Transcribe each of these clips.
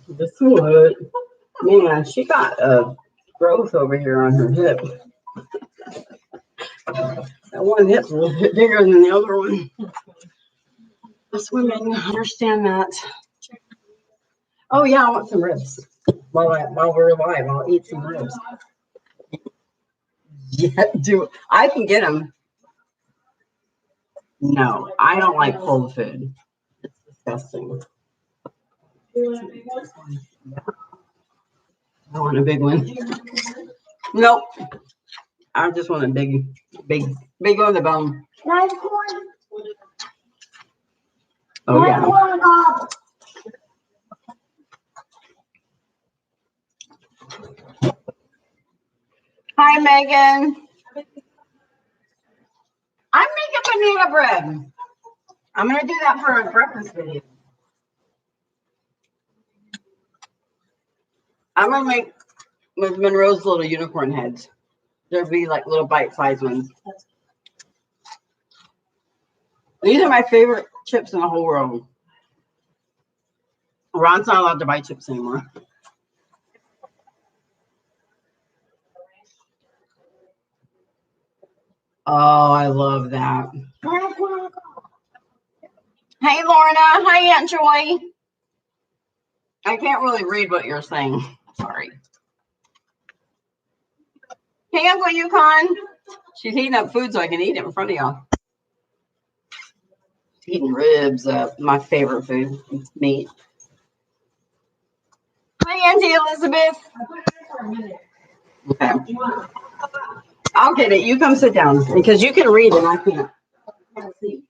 This would, man, she got a growth over here on her hip. That one hip's a little bit bigger than the other one. Us women understand that. Oh yeah, I want some ribs. While we're alive, I'll eat some ribs. Yeah, I can get them. No, I don't like cold food. It's disgusting. I want a big one. Nope. I just want a big on the bone. Oh yeah. Hi, Megan. I'm making banana bread. I'm gonna do that for a breakfast video. I'm gonna make with Monroe's little unicorn heads. There'll be like little bite-sized ones. These are my favorite chips in the whole world. Ron's not allowed to buy chips anymore. Oh, I love that. Hey, Lorna. Hi, Aunt Joy. I can't really read what you're saying. Sorry. Hey, Uncle Yukon. She's heating up food so I can eat it in front of y'all. Eating ribs, my favorite food. It's meat. Hi, Auntie Elizabeth. Okay. I'll get it. You come sit down because you can read and I can't. See.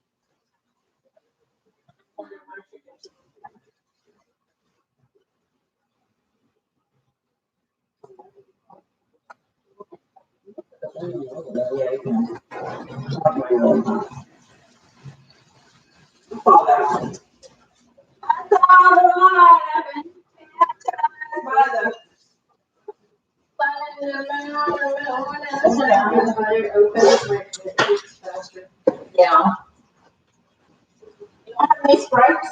Yeah. You don't have any Sprites?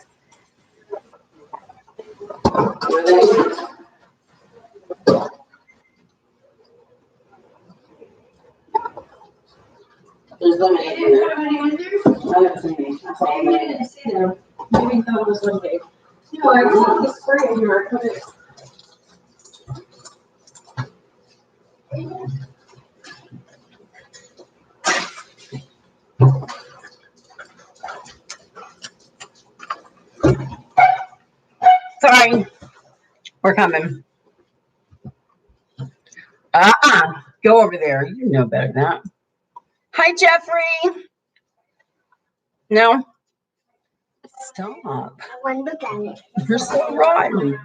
There's lemonade in there. I haven't seen any. I didn't see them. Maybe thought it was lemonade. No, I got the spray in here. I put it. Sorry. We're coming. Go over there. You know better than that. Hi, Jeffrey. No. Stop. I want to look at it. You're so rotten.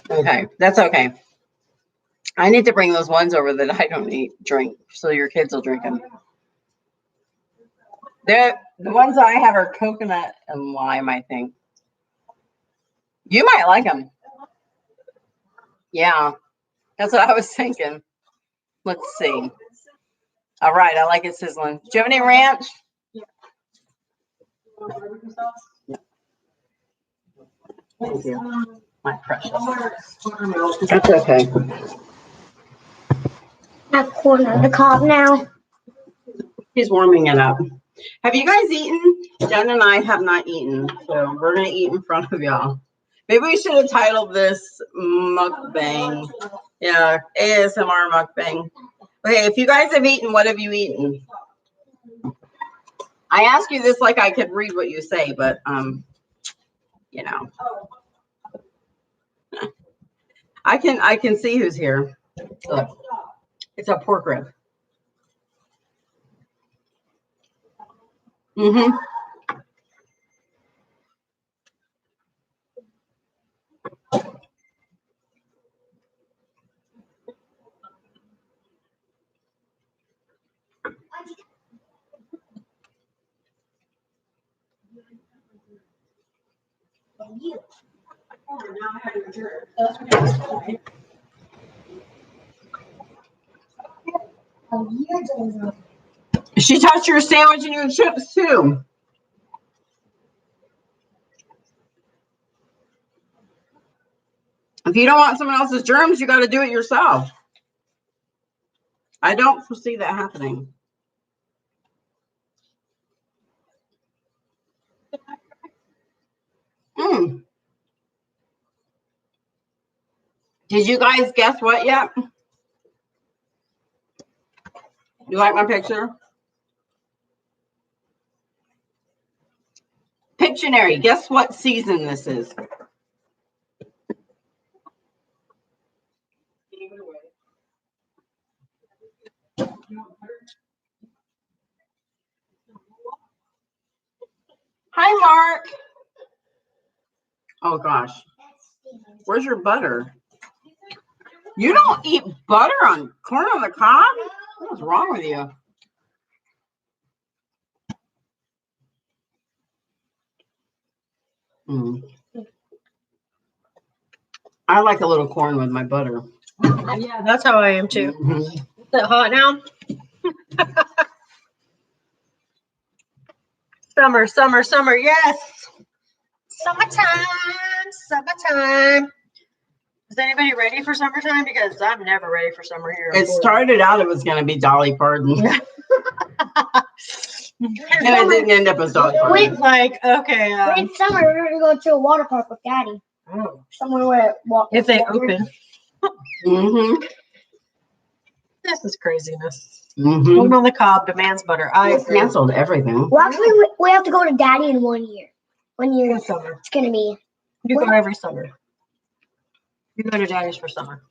Okay, that's okay. I need to bring those ones over that I don't drink, so your kids will drink them. The ones I have are coconut and lime, I think. You might like them. Yeah, that's what I was thinking. Let's see. All right, I like it sizzling. Do you have any ranch? Yeah. Thank you. My precious. That's okay. That corner of the cob now. He's warming it up. Have you guys eaten? Jen and I have not eaten, so we're gonna eat in front of y'all. Maybe we should have titled this mukbang. Yeah, ASMR mukbang. Okay, if you guys have eaten, what have you eaten? I ask you this like I could read what you say, but you know. I can see who's here. Look, it's a pork rib. Mm-hmm. She touched your sandwich and your chips too. If you don't want someone else's germs, you got to do it yourself. I don't foresee that happening. Mm. Did you guys guess what yet? You like my picture? Pictionary, guess what season this is? Hi, Mark. Oh, gosh. Where's your butter? You don't eat butter on corn on the cob? What's wrong with you? Mm. I like a little corn with my butter. Yeah, that's how I am too. Mhm. Is it hot now? Summer, summer, summer. Yes. Summertime, summertime. Is anybody ready for summertime? Because I'm never ready for summer here. It started out, it was going to be Dolly Parton. And it didn't end up as Dolly Parton. Like, okay. In summer, we're going to go to a water park with Daddy. Oh. Somewhere where it walks. If they open. Mm-hmm. This is craziness. Mm-hmm. Corn on the cob demands butter. I It's canceled everything. Well, actually, we have to go to Daddy in 1 year. 1 year. In summer. It's going to be. You go every summer. You go to Daddy's for summer.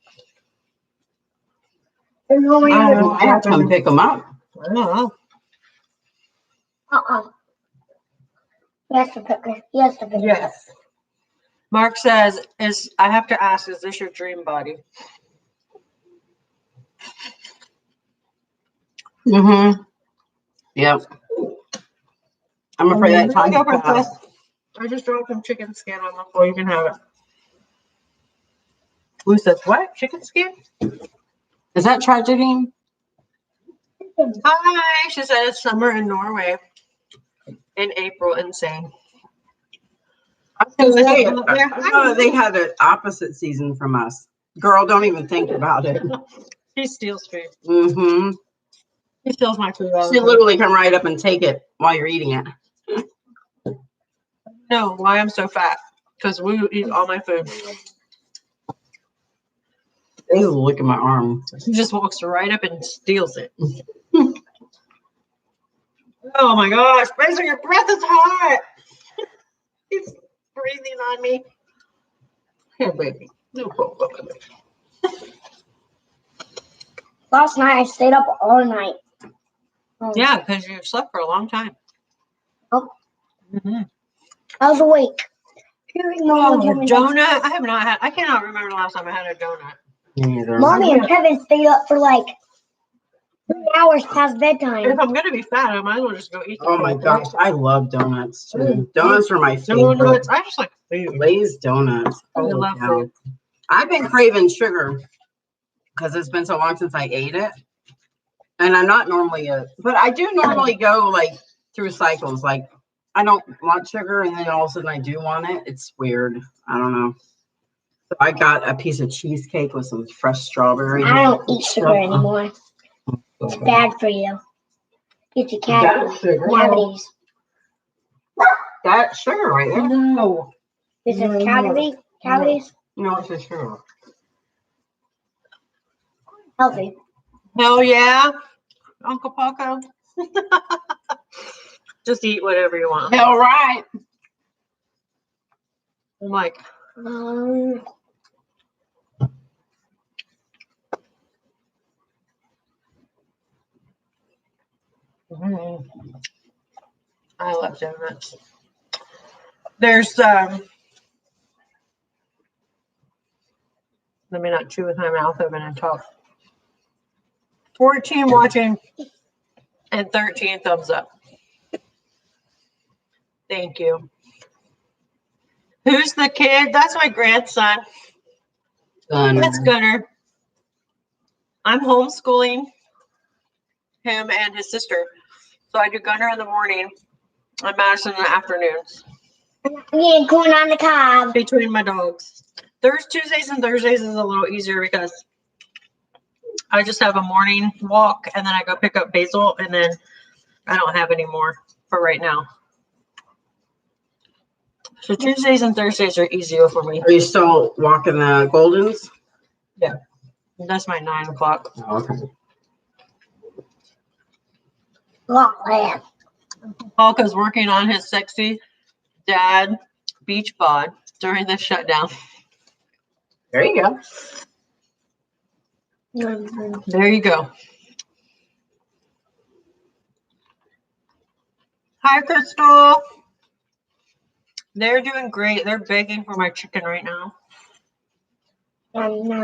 There's no way I don't know. I have to come pick them up. I don't know. He has to pick it. He has to pick it. Yes. Mark says, I have to ask, is this your dream body? Mm-hmm. Yep. I'm afraid that time Go, passed. Princess. I just dropped some chicken skin on the floor. You can have it. Who says what? Chicken skin? Is that tragedy? Hi. She said it's summer in Norway in April. Insane. I was going to say, Is it out there? I thought they had an opposite season from us. Girl, don't even think about it. She steals food. Mm-hmm. She steals my food. All the She time. literally come right up and take it while you're eating it. No, why I'm so fat? Because we eat all my food. They look at my arm. She just walks right up and steals it. Oh my gosh, Spencer, your breath is hot. He's breathing on me. Here, baby. Last night, I stayed up all night. Yeah, because you slept for a long time. Oh. Mm-hmm. I was awake. Oh, donut. I have not had. I cannot remember the last time I had a donut. Me neither. Mommy and Kevin stayed up for like 3 hours past bedtime. If I'm gonna be fat, I might as well just go eat. Oh my gosh, I love donuts too. Donuts are my favorite. Donuts. I just like food. Lay's donuts. I Holy love cow. food. I've been craving sugar because it's been so long since I ate it. And I'm not normally but I do normally go like through cycles. Like I don't want sugar and then all of a sudden I do want it. It's weird. I don't know. So I got a piece of cheesecake with some fresh strawberry. I don't eat sugar anymore. It's bad for you. Get your cavities. That's sugar right there. No. This is cavities. No, it's just sugar. Healthy. Hell yeah, Uncle Paco. Just eat whatever you want. Hell right. I'm like, I love donuts. There's let me not chew with my mouth open and talk. 14 watching and 13 thumbs up. Thank you. Who's the kid? That's my grandson. That's Gunner. I'm homeschooling him and his sister. So I do Gunner in the morning and Madison in the afternoons. Yeah, corn on the cob. Between my dogs. Tuesdays and Thursdays is a little easier because I just have a morning walk and then I go pick up Basil and then I don't have any more for right now. So Tuesdays and Thursdays are easier for me. Are you still walking the Goldens? Yeah. That's my 9 o'clock. Oh, okay. Lord. Paul's working on his sexy dad beach bod during the shutdown. There you go. There you go. Hi, Crystal. They're doing great. They're begging for my chicken right now.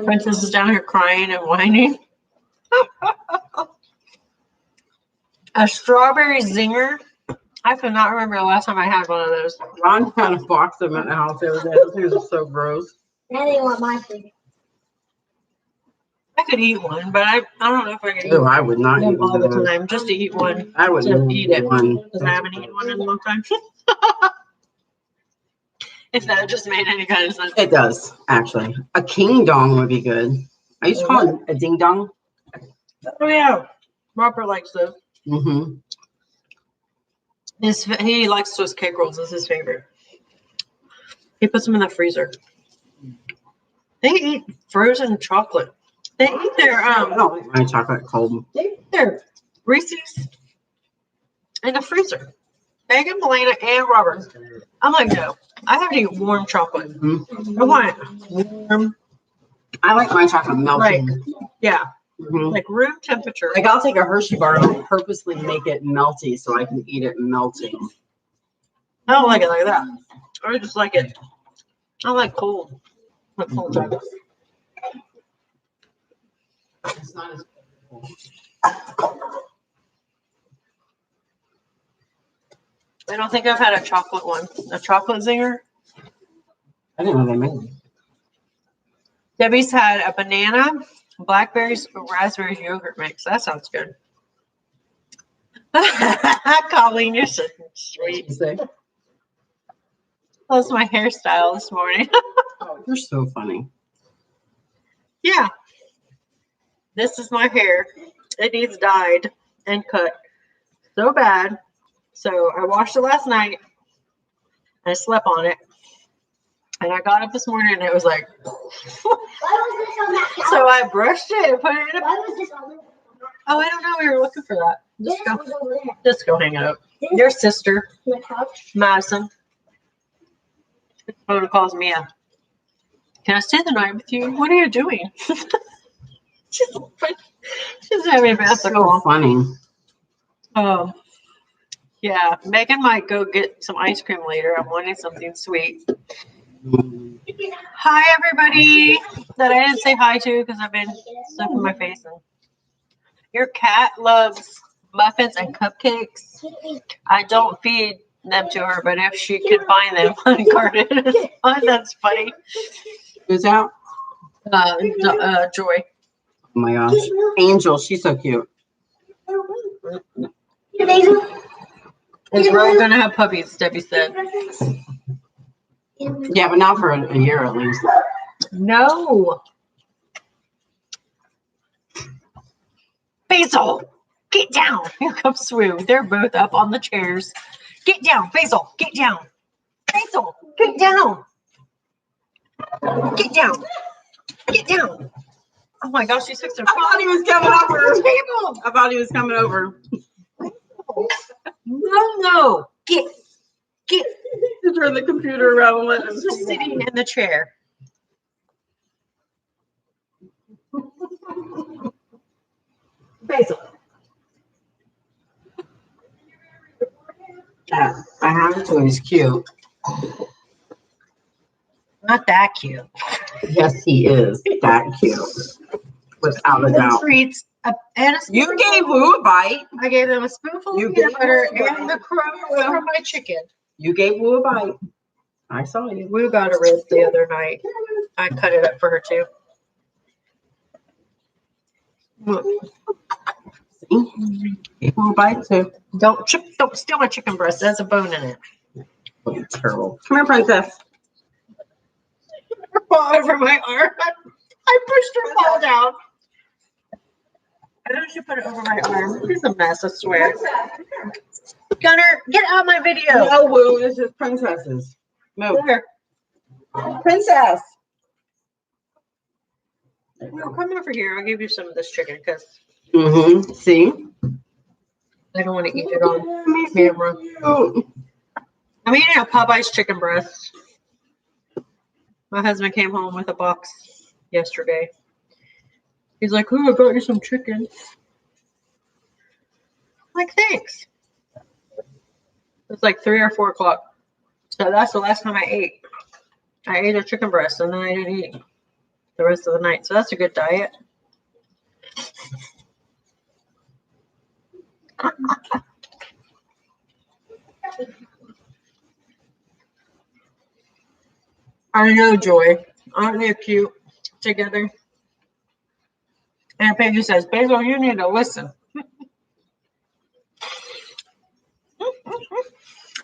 Princess is down here crying and whining. A strawberry zinger. I cannot remember the last time I had one of those. Ron had a box of them at the house the other day. Those things are so gross. Now they want my food. I could eat one, but I don't know if I could eat Oh, I would not eat them all the one. time. Just to eat one. I would To not eat eat it. one. Because I haven't eaten one in a long time. If that just made any kind of sense. It does, actually. A king dong would be good. I used to call it a ding dong. Oh, yeah. Robert likes those. Mm-hmm. He likes Swiss cake rolls. Is his favorite. He puts them in the freezer. They eat frozen chocolate. They eat their I don't like my chocolate cold. They eat their Reese's in the freezer. Megan, Melena, and Robert. I'm like, no. I have to eat warm chocolate. Mm-hmm. I want it warm. I like my chocolate melting. Yeah. Mhm. Like room temperature. Like I'll take a Hershey bar and I'll purposely make it melty so I can eat it melting. I don't like it like that. I just like it. I like cold. Like cold chocolate. It's not as I don't think I've had a chocolate one. A chocolate zinger. I didn't know they made it. Debbie's had a banana, blackberries, raspberries yogurt mix. That sounds good. Colleen, you're so sweet. That was my hairstyle this morning. Oh, you're so funny. Yeah. This is my hair. It needs dyed and cut so bad. So I washed it last night. And I slept on it. And I got up this morning and it was like. Why was this on that couch? So I brushed it and put it in a. Why was this on that? Oh, I don't know. We were looking for that. This Just go, was over there. just go hang it up. This Your sister, on the couch. Madison. Phone calls Mia. Can I stay the night with you? What are you doing? she's having a massive So call. funny. Yeah, Megan might go get some ice cream later. I'm wanting something sweet. Hi, everybody that I didn't say hi to because I've been stuffing my face in. Your cat loves muffins and cupcakes. I don't feed them to her, but if she could find them unguarded, that's funny. Who's out? Joy. Oh my gosh. Angel, she's so cute. Is Ro gonna have puppies? Debbie said. Yeah, but not for a year at least. No. Basil, get down. Here comes Swoo. They're both up on the chairs. Get down, Basil. Get down. Basil, get down. Get down. Get down. Oh my gosh, she's fixing I thought he was coming over. table. I thought he was coming over. No. Get. To turn the computer around and let him He's just sitting in the chair. Basil. Yeah, I have to. He's cute. Not that cute. Yes, he is that cute. Without a doubt. Treats and a You gave Woo a bite. I gave them a spoonful You of peanut gave butter Woo a and the crumbs from my chicken. You gave Woo a bite. I saw you. Woo got a rib the other night. I cut it up for her too. We'll bite too. Don't steal my chicken breast. There's a bone in it. Oh, terrible. Come here, princess. Fall over my arm. I pushed her fall down. I know she put it over my arm. It's a mess, I swear. Gunner, get out of my video. No, Woo. This is princesses. Move. Here. Princess. No, come over here. I'll give you some of this chicken because Mm-hmm. See? I don't want to eat it on camera. I'm eating a Popeyes chicken breast. My husband came home with a box yesterday. He's like, "Oh, I got you some chicken." I'm like, thanks. It's like 3 or 4 o'clock. So that's the last time I ate. I ate a chicken breast and then I didn't eat the rest of the night. So that's a good diet. I know, Joy. Aren't they cute together? And Peggy says, Basil, you need to listen.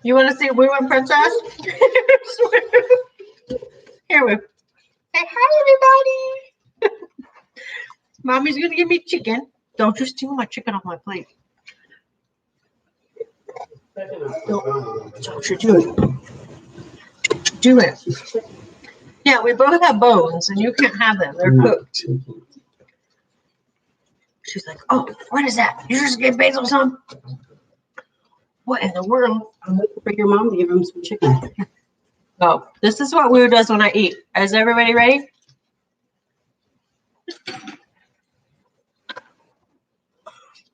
You want to see Woo and Princess? Here, Woo. Say hi, everybody. Mommy's going to give me chicken. Don't you steal my chicken off my plate. Don't you do it. Don't you do it. Yeah, we both have bones, and you can't have them. They're cooked. She's like, oh, what is that? You just gave Basil some? What in the world? I'm waiting for your mom to give him some chicken. Oh, this is what Woo does when I eat. Is everybody ready?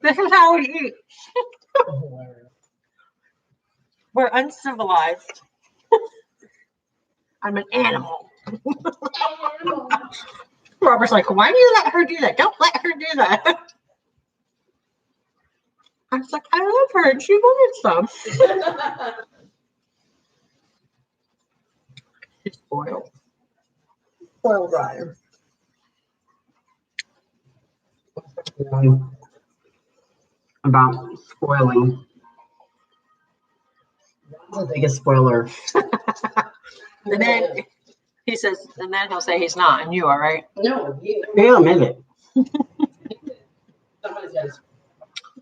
This is how we eat. We're uncivilized. I'm an animal. Robert's like, why do you let her do that? Don't let her do that. I was like, I love her and she wanted some. She's spoiled. Spoiled Ryan. About spoiling. That's the biggest spoiler. And then he says, and then he'll say he's not, and you are, right? No, he'll admit it. Somebody says.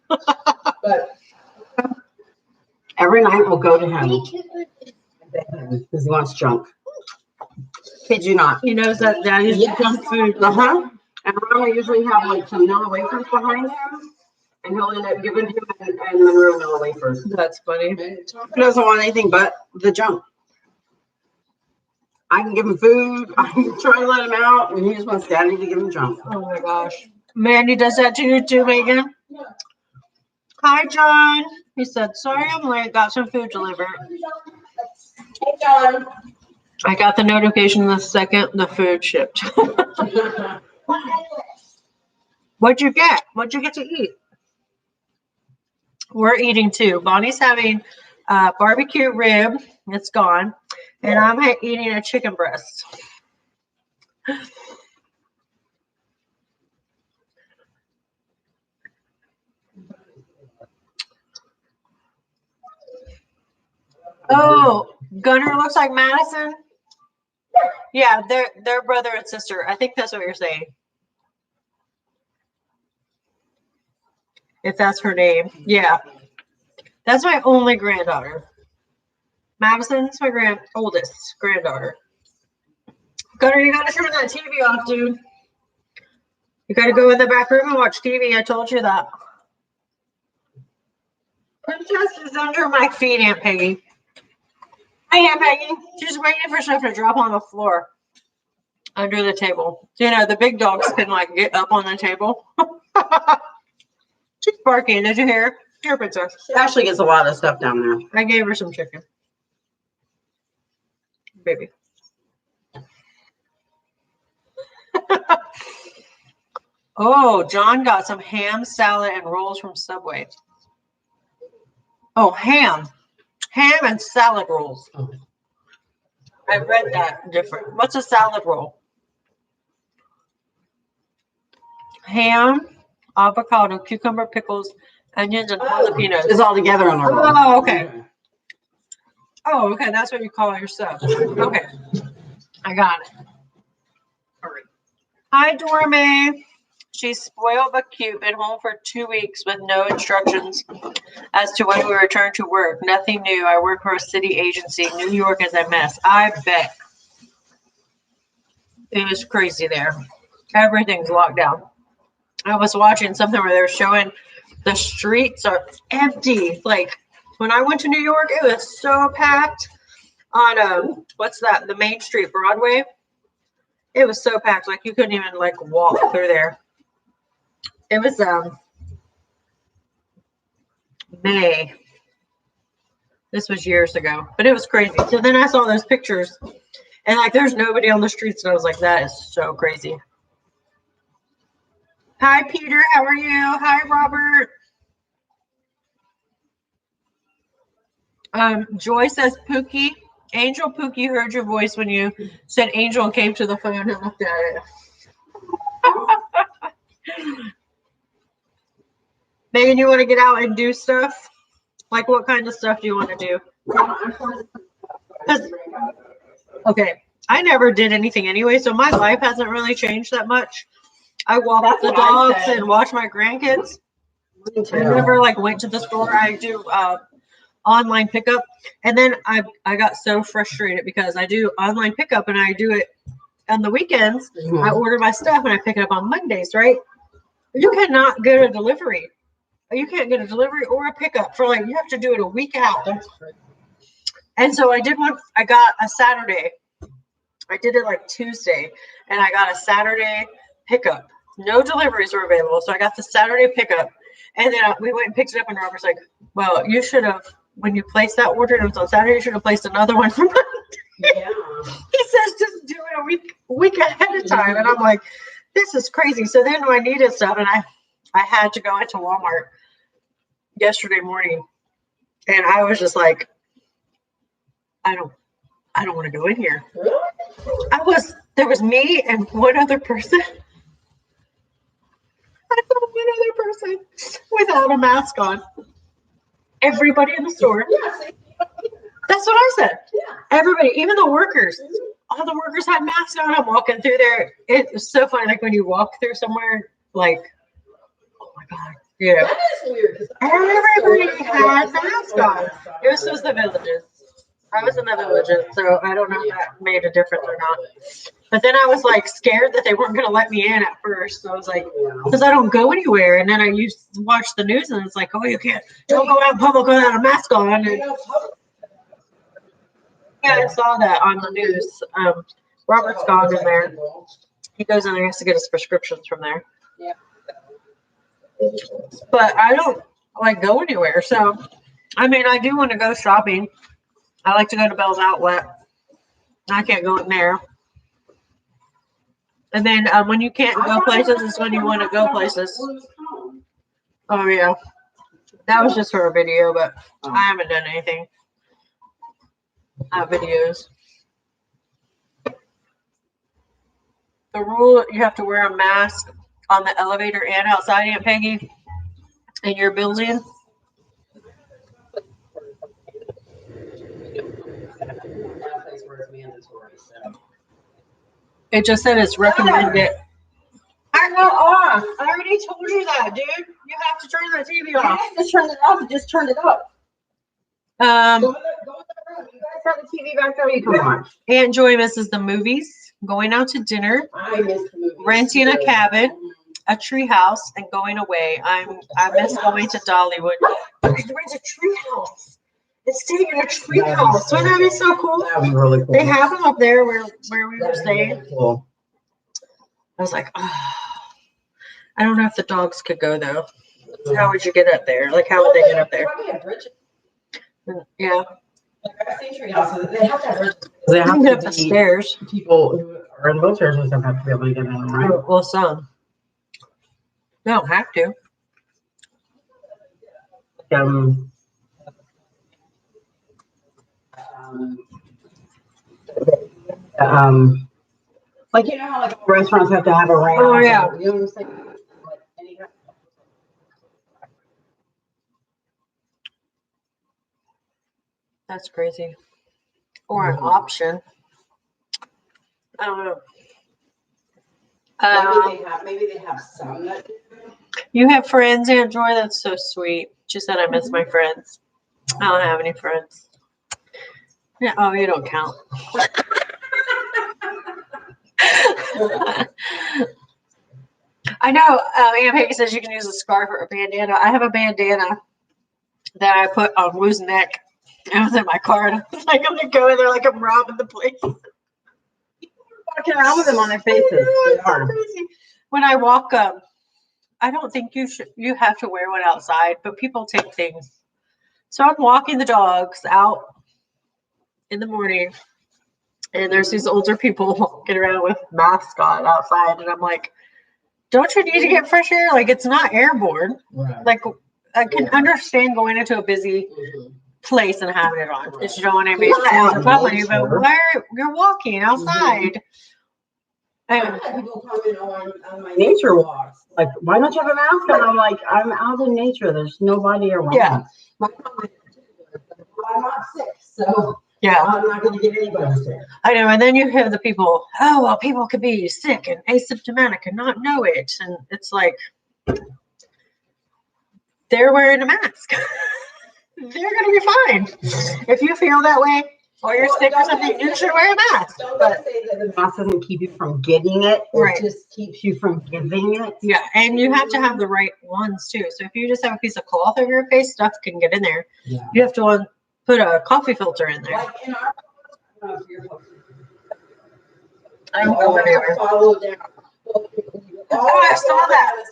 But every night we'll go to him because he wants junk. Kid you not. He knows that Daddy's junk food. Uh-huh. And Ron will usually have like some vanilla wafers behind him. And he'll end up giving him and Monroe vanilla wafers. That's funny. He doesn't want anything but the junk. I can give him food. I can try to let him out. And he just wants Daddy to give him junk. Oh my gosh. Mandy does that to you too, Megan? Hi, John. He said, sorry I'm late. Got some food delivered. Hey, John. I got the notification the second the food shipped. What'd you get? What'd you get to eat? We're eating too. Bonnie's having barbecue rib. It's gone. And I'm eating a chicken breast. Oh, Gunner looks like Madison. Yeah, they're brother and sister. I think that's what you're saying. If that's her name. Yeah. That's my only granddaughter. Madison's my oldest granddaughter. Gunner, you gotta turn that TV off, dude. You gotta go in the back room and watch TV. I told you that. Princess is under my feet, Aunt Peggy. Hi, Aunt Peggy. She's waiting for stuff to drop on the floor under the table. You know, the big dogs can like get up on the table. She's barking. Did you hear her? Here, Princess. She actually gets a lot of stuff down there. I gave her some chicken. Baby. Oh, John got some ham, salad, and rolls from Subway. Oh, ham. Ham and salad rolls. I read that different. What's a salad roll? Ham, avocado, cucumber, pickles, onions, and jalapenos. It's all together on our board. Oh, okay. Oh, okay. That's what you call your stuff. Okay. I got it. All right. Hi, Dorme. She's spoiled but cute. Been home for 2 weeks with no instructions as to when we return to work. Nothing new. I work for a city agency. New York is a mess. I bet. It was crazy there. Everything's locked down. I was watching something where they were showing the streets are empty. Like when I went to New York, it was so packed on what's that? The main street, Broadway. It was so packed, like you couldn't even like walk through there. It was May. This was years ago, but it was crazy. So then I saw those pictures, and like there's nobody on the streets, and I was like, that is so crazy. Hi, Peter. How are you? Hi, Robert. Joy says, Pookie, Angel Pookie heard your voice when you said Angel and came to the phone and looked at it. Megan, you want to get out and do stuff? Like what kind of stuff do you want to do? Okay, I never did anything anyway, so my life hasn't really changed that much. I walk the dogs and watch my grandkids. I never like went to the store. I do online pickup, and then I got so frustrated because I do online pickup and I do it on the weekends. I order my stuff and I pick it up on Mondays, right? You cannot get a delivery. You can't get a delivery or a pickup for like, you have to do it a week out. That's crazy. And so I did one. I got a Saturday. I did it like Tuesday, and I got a Saturday pickup. No deliveries were available, so I got the Saturday pickup. And then we went and picked it up, and Robert's like, well, you should have, when you placed that order and it was on Saturday, you should have placed another one for Monday. Yeah. He says just do it a week ahead of time. And I'm like, this is crazy. So then when I needed stuff, and I had to go into Walmart yesterday morning, and I was just like, I don't want to go in here. There was me and one other person. I saw one other person without a mask on. Everybody in the store. Yeah, that's what I said. Yeah. Everybody, even the workers. All the workers had masks on. I'm walking through there. It was so funny. Like when you walk through somewhere, like, oh my God. Yeah. That is weird. Everybody had masks on. This was the Villages. I was in the Villages, so I don't know if that made a difference or not. But then I was like scared that they weren't going to let me in at first. So I was like, because I don't go anywhere. And then I used to watch the news, and it's like, oh, don't go out in public without a mask on. And yeah, I saw that on the news. Robert's gone in there. He goes in there, has to get his prescriptions from there. Yeah. But I don't like go anywhere. So, I mean, I do want to go shopping. I like to go to Bell's Outlet. I can't go in there. And then when you can't go places is when you want to go places. Oh, yeah. That was just for a video, but I haven't done anything. Videos. The rule, you have to wear a mask on the elevator and outside, Aunt Peggy, in your building. It just said it's recommended. I got off. I already told you that, dude. You have to turn that TV off. I just turned it off. It just turned it up. Go in the room. You guys have the TV back there. You come on. Aunt Joy misses the movies, going out to dinner, renting a cabin, a tree house, and going away. I miss going to Dollywood. I rent a tree house. It's staying in a tree house. Wouldn't that be so cool? That would be really cool. They have them up there where we were staying. Really cool. I was like, oh. I don't know if the dogs could go though. How would you get up there? Like, how would they get up there? Yeah. I've seen tree houses. They have to have bridges. They have to get up the stairs. People who are in wheelchairs and stuff have to be able to get in them, right? Well, some. They don't have to. Like, you know how like restaurants have to have a ramp. Oh yeah. You know what I'm saying? Like any kind of That's crazy. Or an option. I don't know. Maybe they have some that do. You have friends, Aunt Joy? That's so sweet. She said I miss my friends. I don't have any friends. Yeah. Oh, you don't count. I know. Aunt Peggy says you can use a scarf or a bandana. I have a bandana that I put on Woo's neck. It was in my car. And I was like, I'm gonna go in there like I'm robbing the place. Walking around with them on their faces. They are. Crazy. When I walk up, I don't think you have to wear one outside, but people take things. So I'm walking the dogs out in the morning, and there's these older people walking around with masks on outside, and I'm like, don't you need to get fresh air? Like, it's not airborne. Right. Like, I can understand going into a busy place and having it on because you don't want anybody to out in public, but you're walking outside. I had people coming on my nature walks. Like, why don't you have a mask on? I'm like, I'm out in nature. There's nobody around. Yeah. I'm not sick, so Yeah. I'm not going to get anybody sick. I know. And then you have the people, oh, well, people could be sick and asymptomatic and not know it. And it's like, they're wearing a mask. They're going to be fine. If you feel that way or you're sick or something, you should wear a mask. Don't say that the mask doesn't keep you from getting it. Right. It just keeps you from giving it. Yeah. And you have to have the right ones too. So if you just have a piece of cloth over your face, stuff can get in there. Yeah. You have to put a coffee filter in there. Like in our I don't go anywhere. Follow down. Oh, I saw that.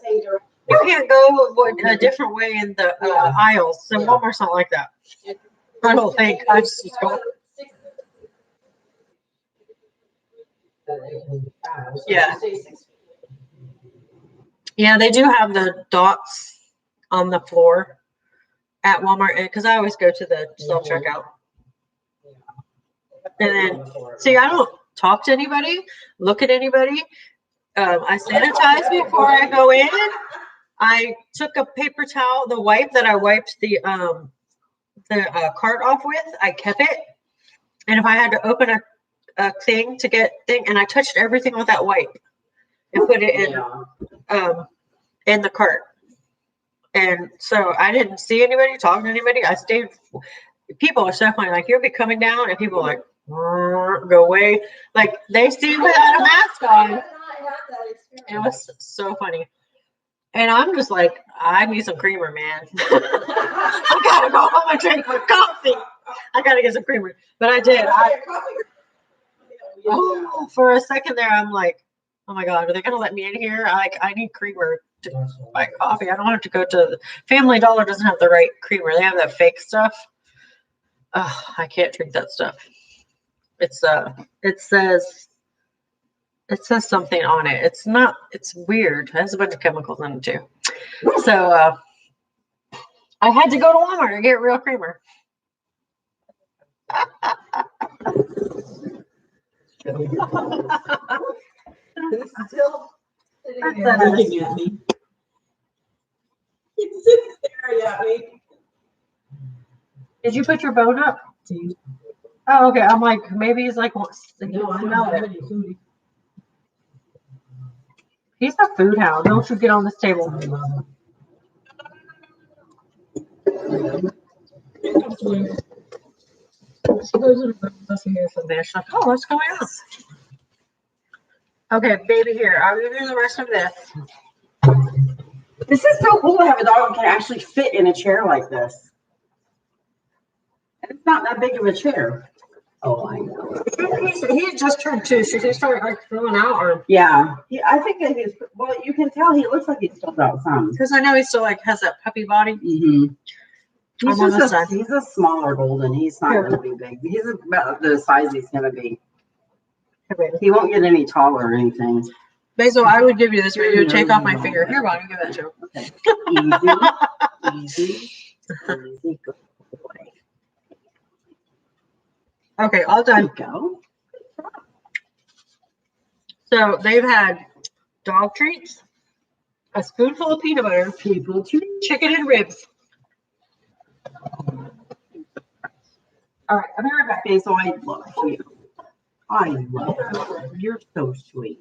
You can't go a different way in the aisles. So Walmart's not like that. I don't think. I just go. Yeah. Yeah, they do have the dots on the floor at Walmart because I always go to the self checkout. And then, see, I don't talk to anybody, look at anybody. I sanitize before I go in. I took a paper towel, the wipe that I wiped the cart off with, I kept it. And if I had to open a thing to get thing, and I touched everything with that wipe and put it in the cart. And so I didn't see anybody, talking to anybody. I stayed. People are so funny. Like, you'll be coming down, and people are like, go away. Like, they see you without a mask on. It was so funny. And I'm just like, I need some creamer, man. I gotta go home and drink my coffee. I gotta get some creamer. But I did. For a second there, I'm like, oh my God, are they gonna let me in here? I need creamer to buy coffee. I don't have to go to Family Dollar. Doesn't have the right creamer. They have that fake stuff. I can't drink that stuff. It says something on it. It's weird. It has a bunch of chemicals in it too. So I had to go to Walmart to get real creamer. Still looking at me. He's just staring at me. Did you put your bone up? Oh, okay. I'm like, maybe he's like, No, I don't have any food. He's a food hound. Don't you get on this table. She goes to the room here something. She's like, oh, what's going on? Okay, baby, here. I'll give you the rest of this. This is so cool to have a dog that can actually fit in a chair like this. It's not that big of a chair. Oh, I know. He just turned 2. Should he start like throwing out or? Yeah, I think that he's. Well, you can tell he looks like he's still got some. Because I know he still like has that puppy body. Mm-hmm. He's a smaller golden. He's not Here. going to be big. He's about the size he's going to be. He won't get any taller or anything. Basil, I would give you this, but you would take off my finger. Here, Bonnie, give that to him. Okay. Easy. Good boy. Okay, all There done. you go. So they've had dog treats, a spoonful of peanut butter, People treat. chicken and ribs. All right, I'll be right back. Basil, I love you. I love you. You're so sweet.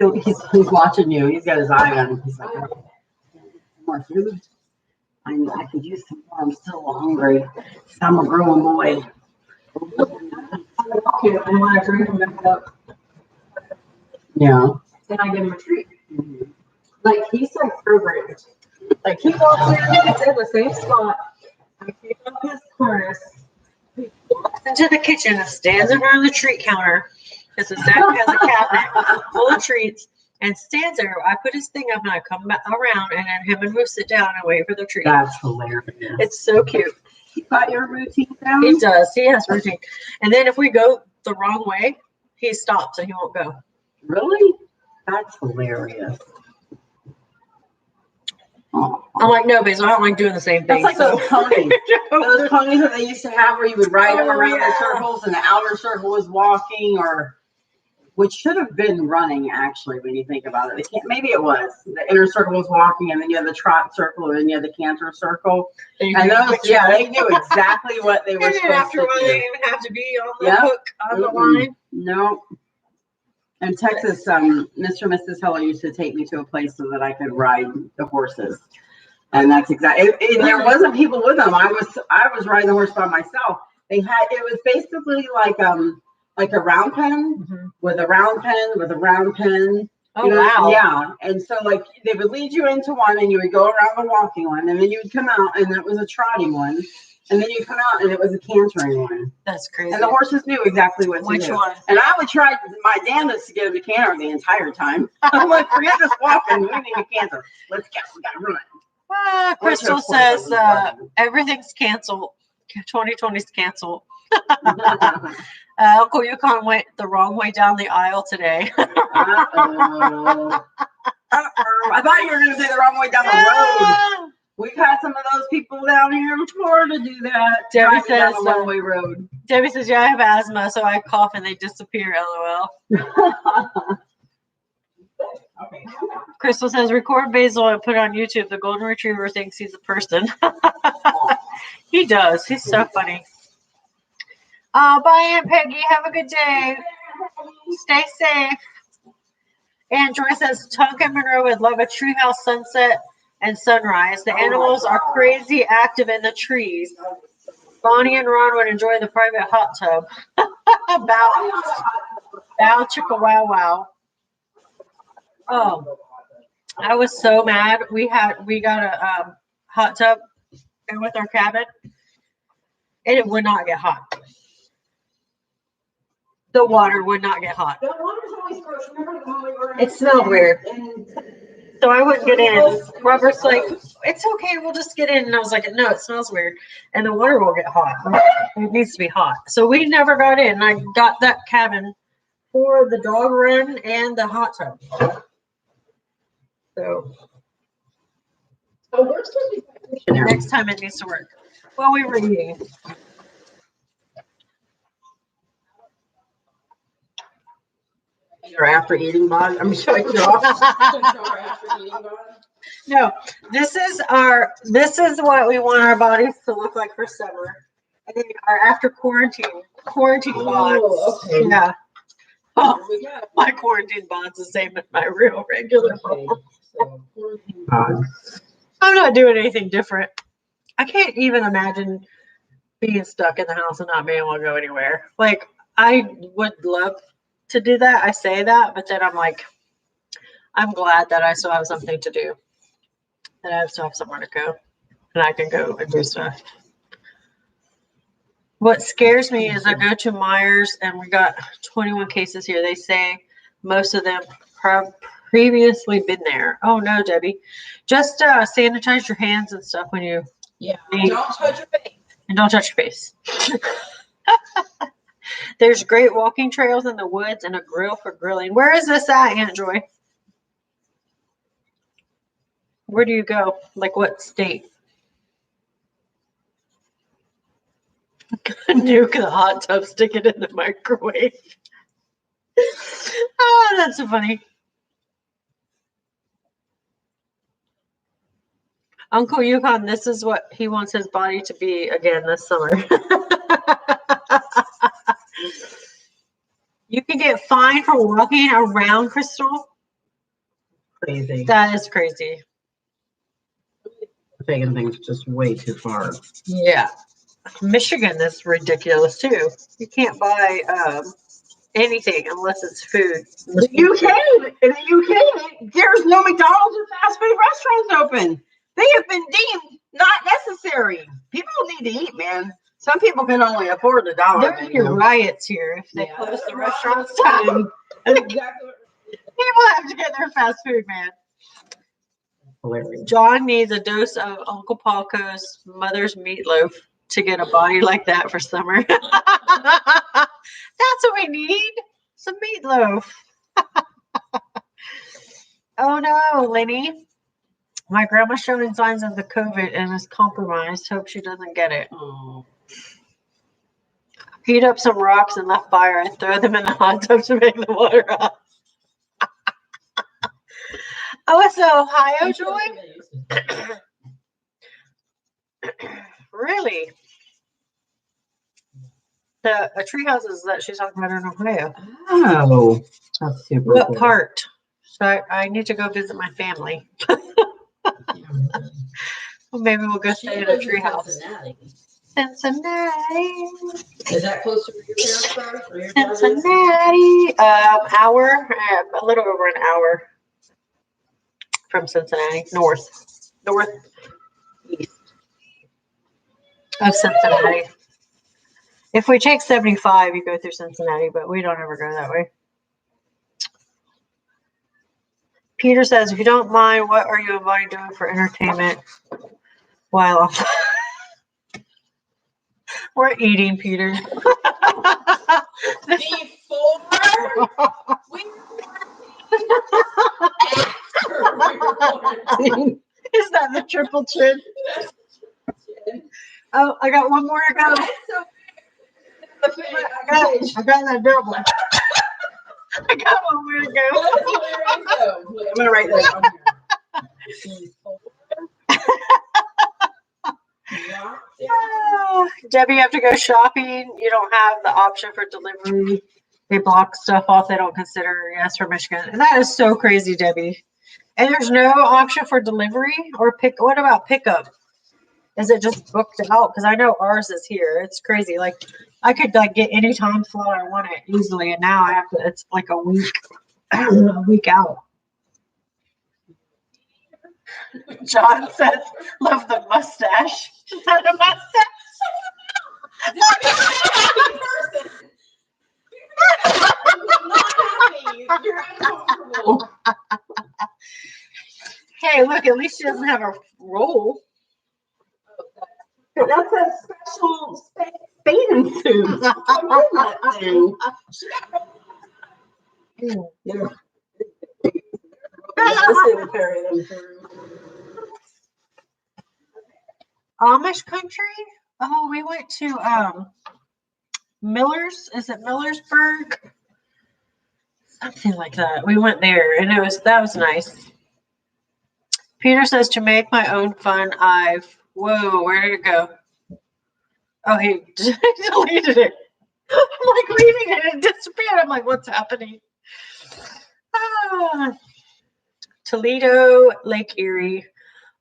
So he's watching you. He's got his eye on you. He's like, "Oh, more food? I could use some more. I'm still hungry. I'm a growing boy." Okay, and when I bring him back up, Yeah. then I give him a treat. Mhm. Like he's like programmed. Like he walks in the same spot. I pick up his harness. He walks into the kitchen and stands in front of the treat counter because his dad has a cabinet full of treats and stands there. I put his thing up and I come back around and then him and Moose sit down and wait for the treat. That's hilarious. It's so cute. You got your routine down? He does. He has routine. And then if we go the wrong way, he stops and he won't go. Really? That's hilarious. Oh. I'm like, no, Basil, I don't like doing the same thing. That's like those ponies. Those ponies that they used to have where you would ride them around yeah. in circles and the outer circle was walking, or which should have been running actually when you think about it. Maybe it was. The inner circle was walking and then you had the trot circle and then you had the canter circle. And those, yeah, they knew exactly what they were and then supposed after a to while, do. they didn't even have to be on the Yep. hook on the line. No. In Texas, Mr. and Mrs. Heller used to take me to a place so that I could ride the horses. And that's exactly, there wasn't people with them. I was riding the horse by myself. It was basically like a round pen with a round pen with a round pen. Oh, wow. Yeah. And so like they would lead you into one and you would go around the walking one and then you would come out and that was a trotting one. And then you come out and it was a cantering one. That's crazy. And the horses knew exactly what to do. Which one? And I would try my damnedest to get them to canter the entire time. I'm like, forget this walking. We need to canter. Let's go. We got to run. Crystal says everything's canceled. 2020's canceled. Uncle Yukon went the wrong way down the aisle today. Uh-oh. I thought you were going to say the wrong way down the road. We've had some of those people down here in Florida do that. Debbie says down the one-way road. Debbie says, yeah, I have asthma, so I cough and they disappear, LOL. Okay. Crystal says, record Basil and put it on YouTube. The golden retriever thinks he's a person. He does. He's so funny. Bye, Aunt Peggy. Have a good day. Stay safe. And Joy says, Tonka and Monroe would love a treehouse sunset and sunrise. The animals are crazy active in the trees. Bonnie and Ron would enjoy the private hot tub. Bow chicka wow wow. Oh, I was so mad. We got a hot tub and with our cabin, and it would not get hot. The water would not get hot. The water's always gross. Remember when we were It smelled weird. So I wouldn't get in. Robert's like, it's okay, we'll just get in. And I was like, no, it smells weird. And the water will get hot. It needs to be hot. So we never got in. I got that cabin for the dog run and the hot tub. So next time it needs to work. Well, we were eating. Your after eating bod. I'm sure you're after eating bod. No, this is what we want our bodies to look like for summer. And then our after quarantine bods. Okay. Yeah. Oh, my quarantine bod's the same as my real regular bod. I'm not doing anything different. I can't even imagine being stuck in the house and not being able to go anywhere. Like, I would love to do that. I say that, but then I'm like, I'm glad that I still have something to do. That I still have somewhere to go. And I can go and do stuff. What scares me is I go to Myers and we got 21 cases here. They say most of them have previously been there. Oh no, Debbie. Just sanitize your hands and stuff when you don't touch your face. And don't touch your face. There's great walking trails in the woods and a grill for grilling. Where is this at, Aunt Joy? Where do you go? Like what state? Nuke the hot tub, stick it in the microwave. Oh, that's so funny. Uncle Yukon, this is what he wants his body to be again this summer. You can get fined for walking around Crystal. Crazy. That is crazy. Taking things just way too far. Yeah. Michigan is ridiculous too. You can't buy anything unless it's food. The UK, in the UK, there's no McDonald's or fast food restaurants open. They have been deemed not necessary. People need to eat, man. Some people can only afford the dollar. There would be riots here if they close the restaurants down. Exactly. People have to get their fast food, man. Hilarious. John needs a dose of Uncle Paco's mother's meatloaf to get a body like that for summer. That's what we need. Some meatloaf. Oh no, Lenny. My grandma's showing signs of the COVID and is compromised. Hope she doesn't get it. Oh. Heat up some rocks and left fire and throw them in the hot tub to make the water hot. Oh, it's Ohio, Joy? Really? The tree houses that she's talking about are in Ohio. Oh, that's super What cool. part? So I need to go visit my family. Well, maybe we'll go stay in a tree house. Cincinnati. Is that close to where your parents are? Or your Cincinnati. Hour, a little over an hour from Cincinnati, northeast of Cincinnati. If we take 75, you go through Cincinnati, but we don't ever go that way. Peter says, if you don't mind, what are you and Bonnie doing for entertainment while we're eating, Peter? Before we Is that the triple chin? Oh, I got one more to go. I got that double. I got one more to go. I'm gonna write that on here. Debbie, you have to go shopping. You don't have the option for delivery. They block stuff off they don't consider. Yes, for Michigan. And that is so crazy, Debbie. And there's no option for delivery or pick. What about pickup? Is it just booked out? Because I know ours is here. It's crazy. Like I could get any time slot I want it easily, and now I have to. It's like a week out. John says, "Love the mustache." Is that a mustache? Hey, look, at least she doesn't have a roll. That's a special bathing suit. Yeah. Amish country? Oh, we went to Miller's. Is it Millersburg? Something like that. We went there, and that was nice. Peter says to make my own fun. Whoa, where did it go? Oh, he deleted it. I'm like reading it and it disappeared. I'm like, what's happening? Toledo, Lake Erie,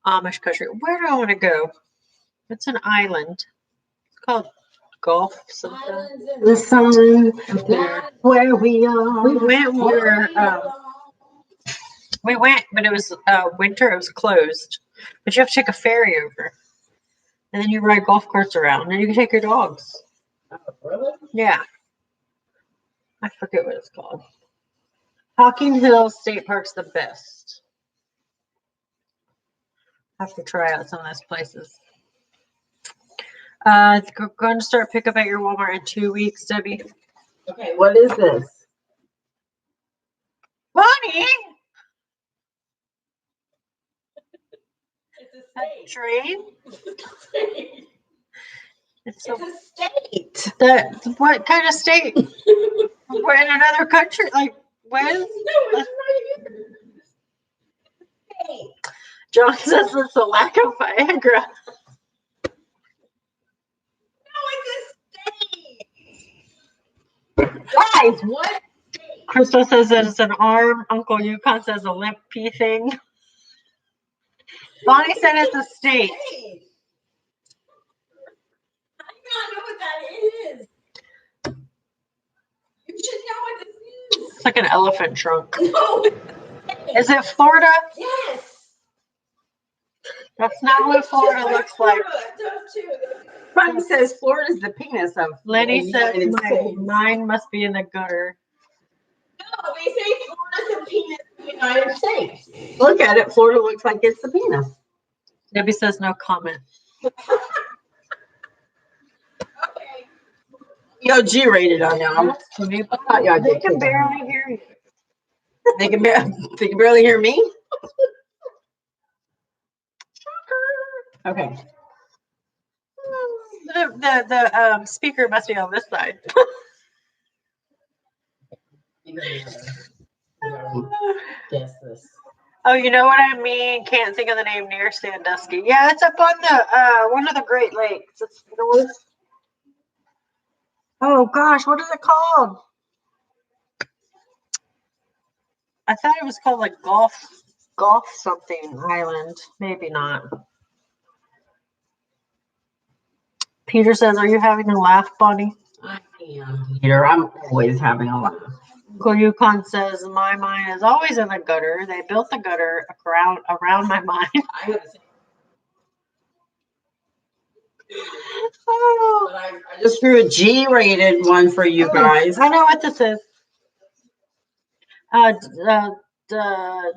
Amish country. Where do I want to go? It's an island. It's called Gulf something. The sun where we are. We went, but it was winter. It was closed. But you have to take a ferry over. And then you ride golf carts around. And you can take your dogs. Oh, really? Yeah. I forget what it's called. Hocking Hills State Park's the best. Have to try out some of those places. Going to start pickup at your Walmart in 2 weeks, Debbie. Okay, what is this? Bonnie! It's A train? It's a state. what kind of state? We're in another country? Like, when? No, it's right here. State. John says it's a lack of Viagra. No, it's a state. Guys, what? Crystal says that it's an arm. Uncle Yukon says a limp pea thing. Bonnie said it's a steak. I do not know what that is. You should know what this is. It's like an elephant trunk. No. Is it Florida? Yes. That's not what Florida looks like. Frank says Florida's the penis of Lenny the says United States. mine must be in the gutter. No, we say Florida's the penis of the United States. Look at it. Florida looks like it's the penis. Debbie says no comment. Okay. Yo, G rated on y'all. They can barely hear you. They can barely hear me. Okay. The speaker must be on this side. Guess this. Oh, you know what I mean? Can't think of the name near Sandusky. Yeah, it's up on the one of the Great Lakes. It's north. Oh gosh, what is it called? I thought it was called like Golf something island. Maybe not. Peter says, "Are you having a laugh, Bonnie?" I am, Peter. I'm always having a laugh. Uncle Yukon says, "My mind is always in the gutter. They built the gutter around my mind." I have the same. Oh, But I just threw a G-rated one for you guys. I know what this is.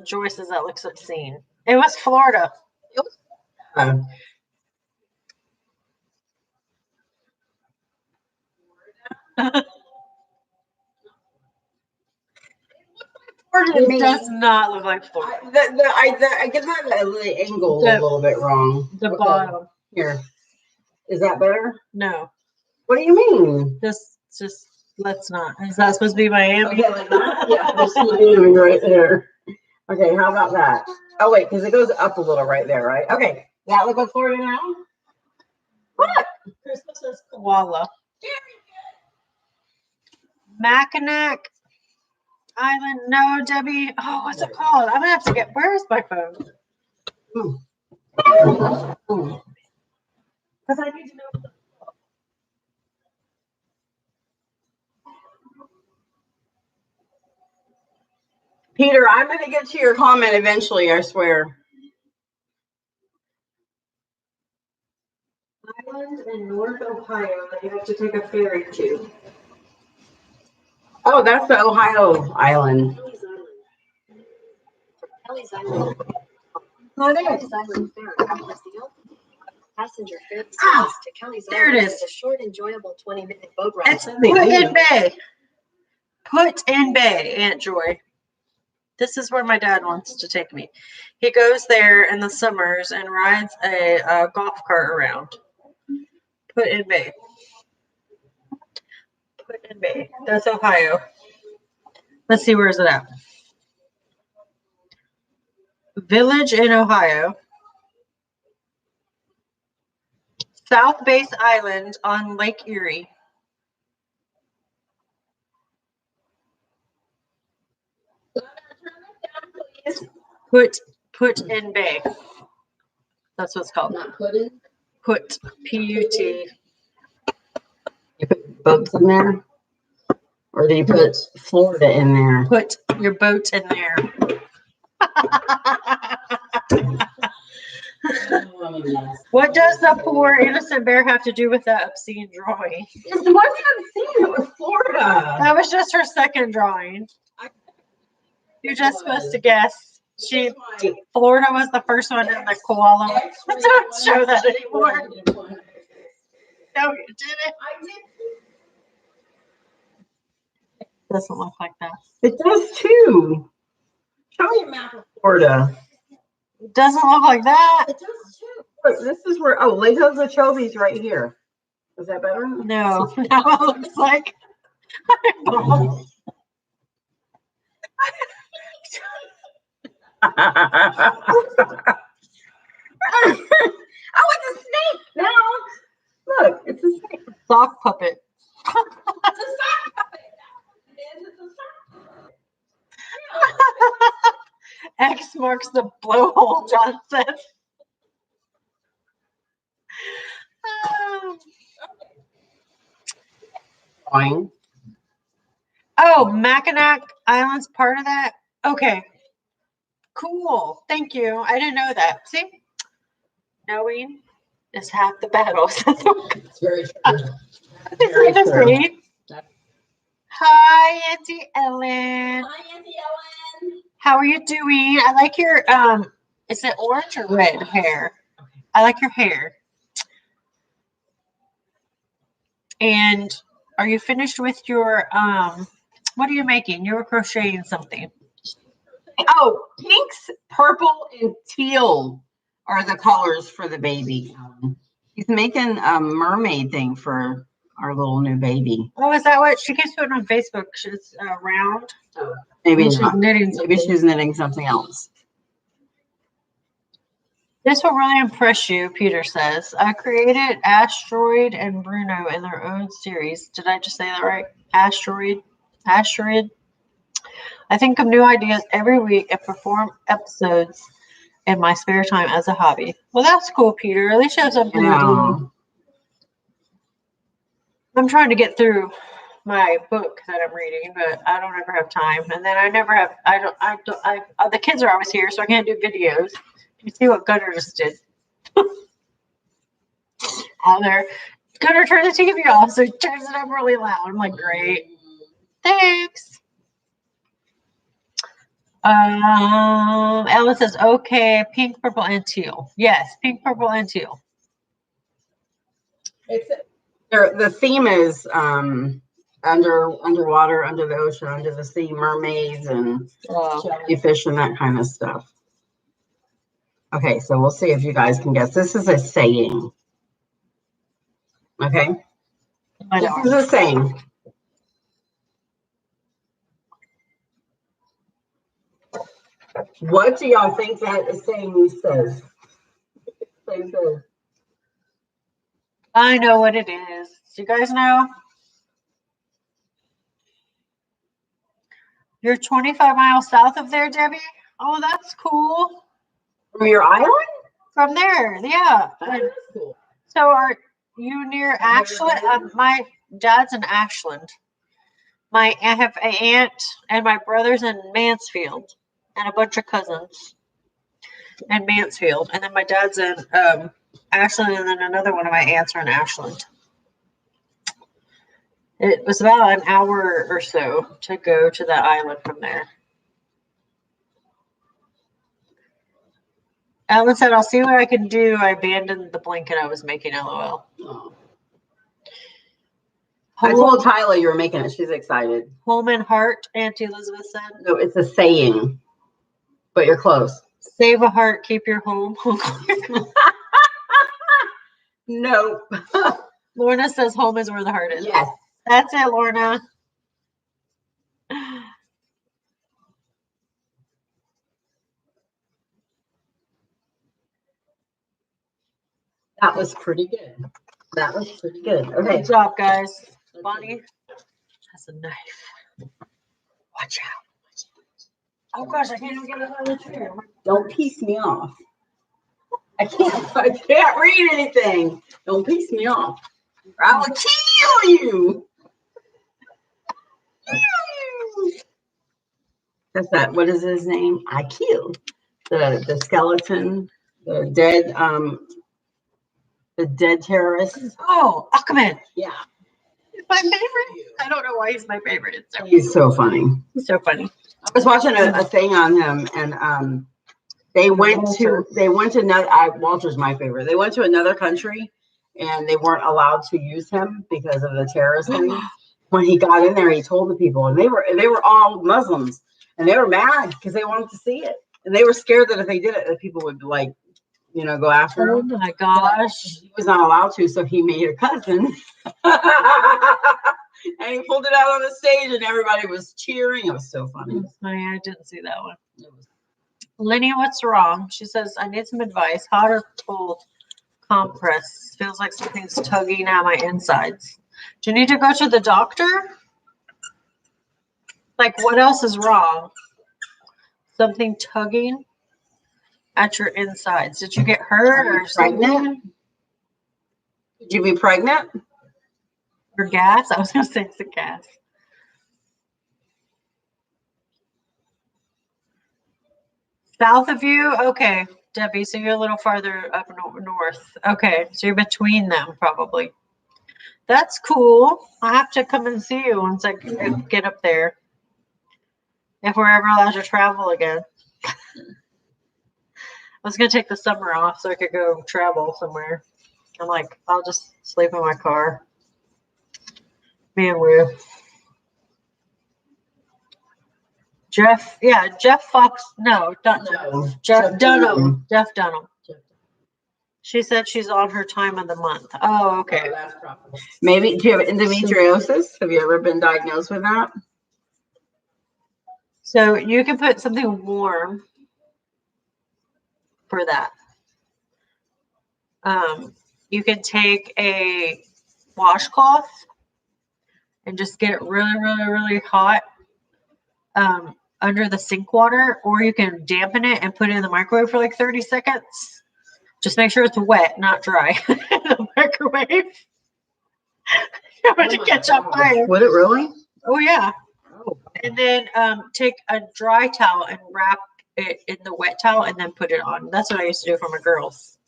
Joyce says that looks obscene. It was Florida. It does not look like Florida. I get the angle a little bit wrong. The bottom. Here. Is that better? No. What do you mean? Just let's not. Is that supposed to be Miami? Okay, like that? Yeah, there's Miami right there. Okay, how about that? Oh, wait, because it goes up a little right there, right? Okay. That look like Florida now? What? Crystal says koala. Mackinac Island. No, Debbie. Oh, what's it called? I'm gonna have to get. Where is my phone? Because I need to know. Peter, I'm going to get to your comment eventually, I swear. Island in North Ohio that you have to take a ferry to. Oh, that's the Ohio Island. Kelly's Island. Oh, there. Kelly's Island Fair offers the ultimate passenger ferry service to Kelly's There it Island is. with a short, enjoyable 20-minute boat ride. It's Put in Bay. Put in Bay, Aunt Joy. This is where my dad wants to take me. He goes there in the summers and rides a golf cart around. Put in Bay. Put in Bay. That's Ohio. Let's see, where is it at? Village in Ohio. South Base Island on Lake Erie. Put in Bay. That's what it's called. Not put in? Put. P-U-T. You put boats in there? Or do you put Florida in there? Put your boat in there. What does the poor innocent bear have to do with that obscene drawing? It wasn't obscene. It was Florida. That was just her second drawing. You're just supposed to guess. Florida was the first one in the koala. I don't show that anymore. No, you didn't. I did. It doesn't look like that. It does too. Show me a map of Florida. It doesn't look like that. It does too. Look, this is where, oh, Lake Okeechobee right here. Is that better? No, now it looks like. Oh, it's a snake now. Look, it's a snake. Sock puppet. It's a sock puppet. marks the blowhole, John says. Fine. Oh, Mackinac Island's part of that? Okay. Cool. Thank you. I didn't know that. See? Knowing is half the battle. It's very true. Very true. Hi, Auntie Ellen. Hi, Auntie Ellen. How are you doing? I like your is it orange or red hair? I like your hair. And are you finished with your what are you making? You were crocheting something. Oh, pinks, purple, and teal are the colors for the baby. He's making a mermaid thing for our little new baby. Oh, is that what she keeps putting on Facebook? She's round. Maybe She's not. knitting Maybe something. she's knitting something else. This will really impress you, Peter says. I created Asteroid and Bruno in their own series. Did I just say that right? Asteroid. I think of new ideas every week and perform episodes in my spare time as a hobby. Well, that's cool, Peter. At least you have something to do. I'm trying to get through my book that I'm reading, but I don't ever have time. And then the kids are always here, so I can't do videos. You see what Gunnar just did out there. Gunnar turned the TV off, so he turns it up really loud. I'm like, great. Thanks. Ellen says, okay, pink, purple, and teal. Yes, pink, purple, and teal. The theme is underwater, under the ocean, under the sea, mermaids and jellyfish and that kind of stuff. Okay, so we'll see if you guys can guess. This is a saying. Okay? This is a saying. What do y'all think that saying says? I know what it is. Do you guys know? You're 25 miles south of there, Debbie? Oh, that's cool. From your island? From there, yeah. That is cool. So are you near Ashland? My dad's in Ashland. I have an aunt and my brother's in Mansfield and a bunch of cousins in Mansfield. And then my dad's in Ashland, and then another one of my aunts are in Ashland. It was about an hour or so to go to that island from there. Ellen said, I'll see what I can do. I abandoned the blanket I was making, LOL. Oh. I told Tyler you were making it. She's excited. Home and heart, Auntie Elizabeth said. No, it's a saying, but you're close. Save a heart, keep your home. Nope. Lorna says home is where the heart is. Yes. That's it, Lorna. That was pretty good. That was pretty good. Okay. Good job, guys. Bonnie has a knife. Watch out. Oh gosh, I can't even get it out of the chair. Don't piece me off. I can't read anything. Don't piece me off. Or I will kill you. That's that. What is his name? I killed the skeleton, the dead terrorist. Oh, Aquaman. Yeah. He's my favorite. I don't know why he's my favorite. He's so funny. He's so funny. I was watching a thing on him, and they went to another. Walter's my favorite. They went to another country, and they weren't allowed to use him because of the terrorist thing. When he got in there, he told the people, and they were all Muslims, and they were mad because they wanted to see it, and they were scared that if they did it, that people would go after him. Oh my gosh. He was not allowed to, so he made a cousin. And he pulled it out on the stage, and everybody was cheering. It was so funny. That's funny. I didn't see that one. Lenny, what's wrong? She says, I need some advice. Hot or cold compress. Feels like something's tugging at my insides. Do you need to go to the doctor? Like, what else is wrong? Something tugging? at your insides. Did you get hurt or pregnant? Did you be pregnant? Or gas? I was going to say it's a gas. South of you? Okay, Debbie, so you're a little farther up north. Okay, so you're between them probably. That's cool. I have to come and see you once I get up there. If we're ever allowed to travel again. I was going to take the summer off so I could go travel somewhere. I'm like, I'll just sleep in my car. Me and Rue. Jeff Fox. No, Jeff Dunham. Jeff Dunham. She said she's on her time of the month. Oh, okay. Maybe, do you have endometriosis? Have you ever been diagnosed with that? So you can put something warm for that. You can take a washcloth and just get it really, really, really hot under the sink water, or you can dampen it and put it in the microwave for like 30 seconds. Just make sure it's wet, not dry. In the microwave. You want to catch on fire. Would it really? Oh, yeah. And then take a dry towel and wrap it in the wet towel and then put it on. That's what I used to do for my girls.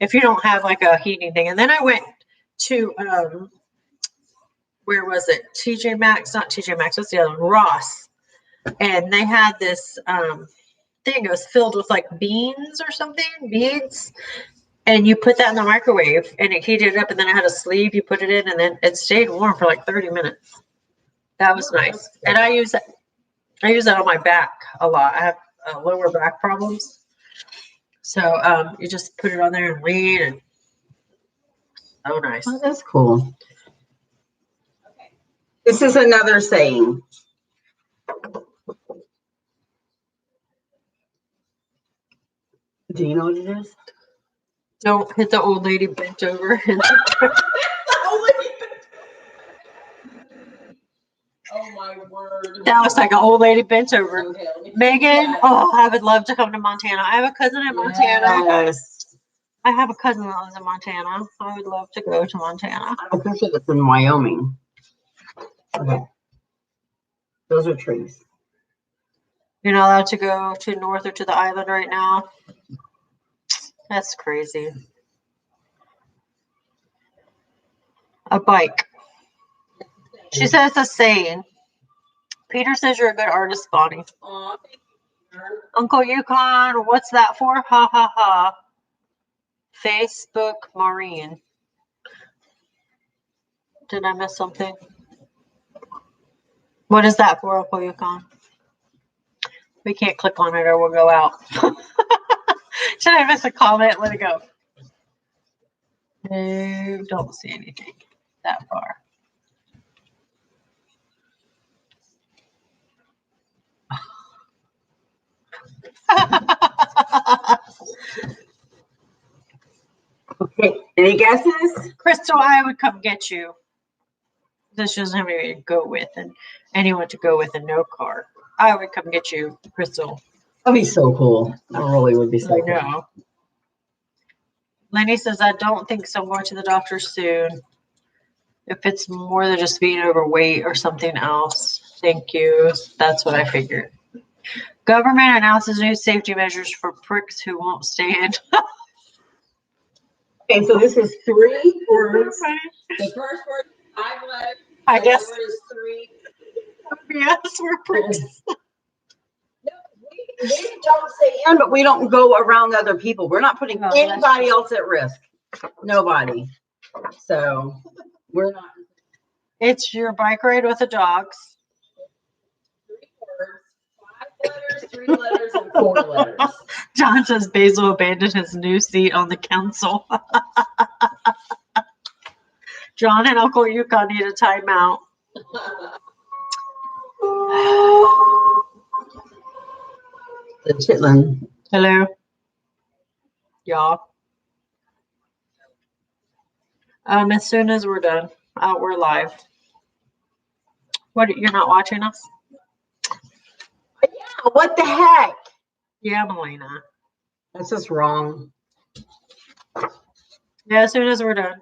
If you don't have like a heating thing. And then I went to, where was it? TJ Maxx, not TJ Maxx, what's the other one? Ross. And they had this thing. It was filled with like beans or something, beads. And you put that in the microwave and it heated up. And then I had a sleeve. You put it in and then it stayed warm for like 30 minutes. That was nice. And I use that on my back a lot. I have lower back problems. So you just put it on there and read. And oh, nice. Oh, that's cool. Okay. This is another saying. Do you know what it is? Don't hit the old lady bent over. Oh my word. That was like an old lady bent over. Okay, Megan, oh, I would love to come to Montana. I have a cousin in Montana. Yes. I have a cousin that lives in Montana. I would love to go to Montana. I'm pretty sure it's in Wyoming. Okay. Those are trees. You're not allowed to go to north or to the island right now. That's crazy. A bike. She says it's a saying. Peter says you're a good artist, Bonnie. Aw, Uncle Yukon, what's that for? Ha ha ha. Facebook Maureen. Did I miss something? What is that for, Uncle Yukon? We can't click on it or we'll go out. Should I miss a comment? Let it go. No, don't see anything that far. Okay, any guesses? Crystal, I would come get you. This doesn't have anybody to go with and anyone to go with and no car. I would come get you, Crystal. That'd be so cool. That really would be so I cool. know. Lenny says, I don't think so. I'm going to the doctor soon. If it's more than just being overweight or something else. Thank you. That's what I figured. Government announces new safety measures for pricks who won't stay in. Okay, so this is 3 words. The first word, 5 letters. I guess. The word is 3. Yes, we're pricks. No, we don't stay in, but we don't go around other people. We're not putting anybody else at risk. Nobody. So we're not. It's your bike ride with the dogs. 3 words, 5 letters, 3 letters, and 4 letters. John says Basil abandoned his new seat on the council. John and Uncle Yukon need a timeout. The chitlin. Hello. Y'all. As soon as we're done, we're live. What? You're not watching us? Yeah, what the heck? Yeah, Melina. That's just wrong. Yeah, as soon as we're done.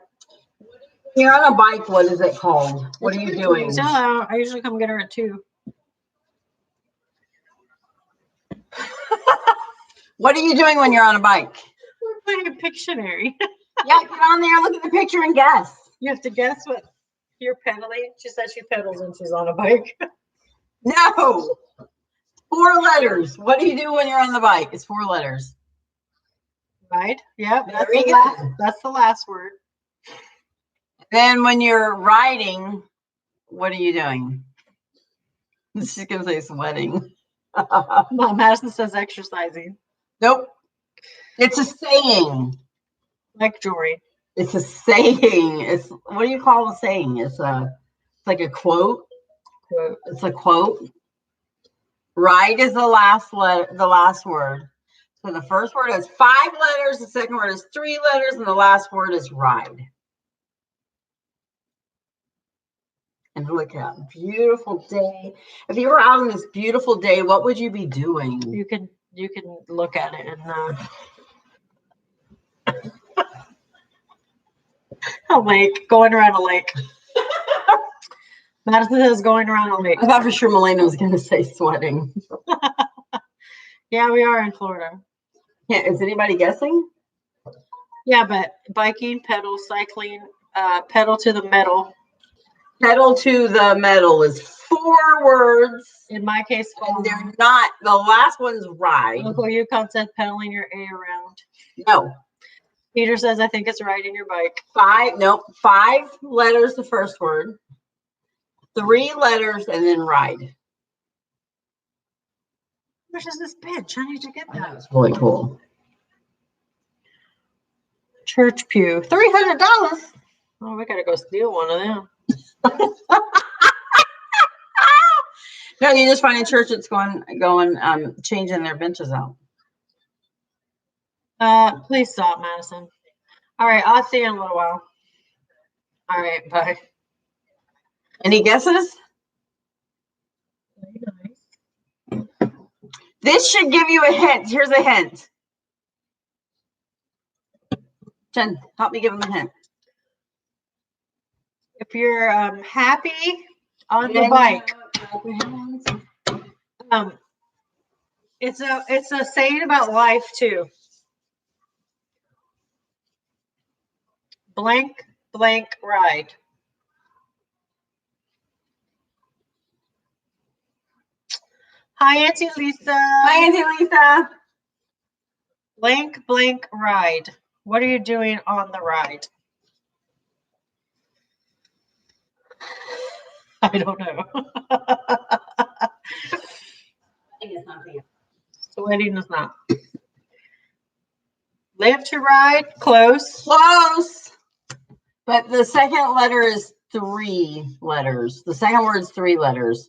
When you're on a bike, what is it called? What are you doing? So I usually come get her at 2. What are you doing when you're on a bike? We're playing a Pictionary. Yeah, get on there, look at the picture and guess. You have to guess what you're pedaling. She said she pedals when she's on a bike. No. 4 letters. What do you do when you're on the bike? It's 4 letters. Right? Yep. Very good. That's the last word. Then when you're riding, what are you doing? She's gonna say sweating. Mom, Madison says exercising. Nope. It's a saying. Like jewelry. It's a saying. It's what do you call a saying? It's like a quote. It's a quote. Ride is the last letter, the last word. So the first word has 5 letters, the second word is 3 letters, and the last word is ride. And look at beautiful day. If you were out on this beautiful day, what would you be doing? You can look at it and a lake, going around a lake. Madison is going around a lake. I thought for sure Melena was going to say sweating. Yeah, we are in Florida. Yeah, is anybody guessing? Yeah, but biking, pedal, cycling, pedal to the metal. Pedal to the metal is 4 words. In my case, And they're not, the last one's ride. Uncle Yukon said pedaling your A around. No. Peter says, I think it's riding your bike. 5 letters, the first word. 3 letters, and then ride. Which is this bench? I need to get that. That's really cool. Church pew. $300. Oh, we gotta go steal one of them. No, you just find a church that's going, changing their benches out. Please stop, Madison. All right, I'll see you in a little while. All right, bye. Any guesses? Very nice. This should give you a hint. Here's a hint. Jen, help me give them a hint. If you're happy on the bike, it's a saying about life too. Blank, blank ride. Hi, Auntie Lisa. Hi, Auntie Lisa. Blank, blank ride. What are you doing on the ride? I don't know. Sweating is not. Live to ride. Close. Close. But the second letter is 3 letters. The second word is 3 letters.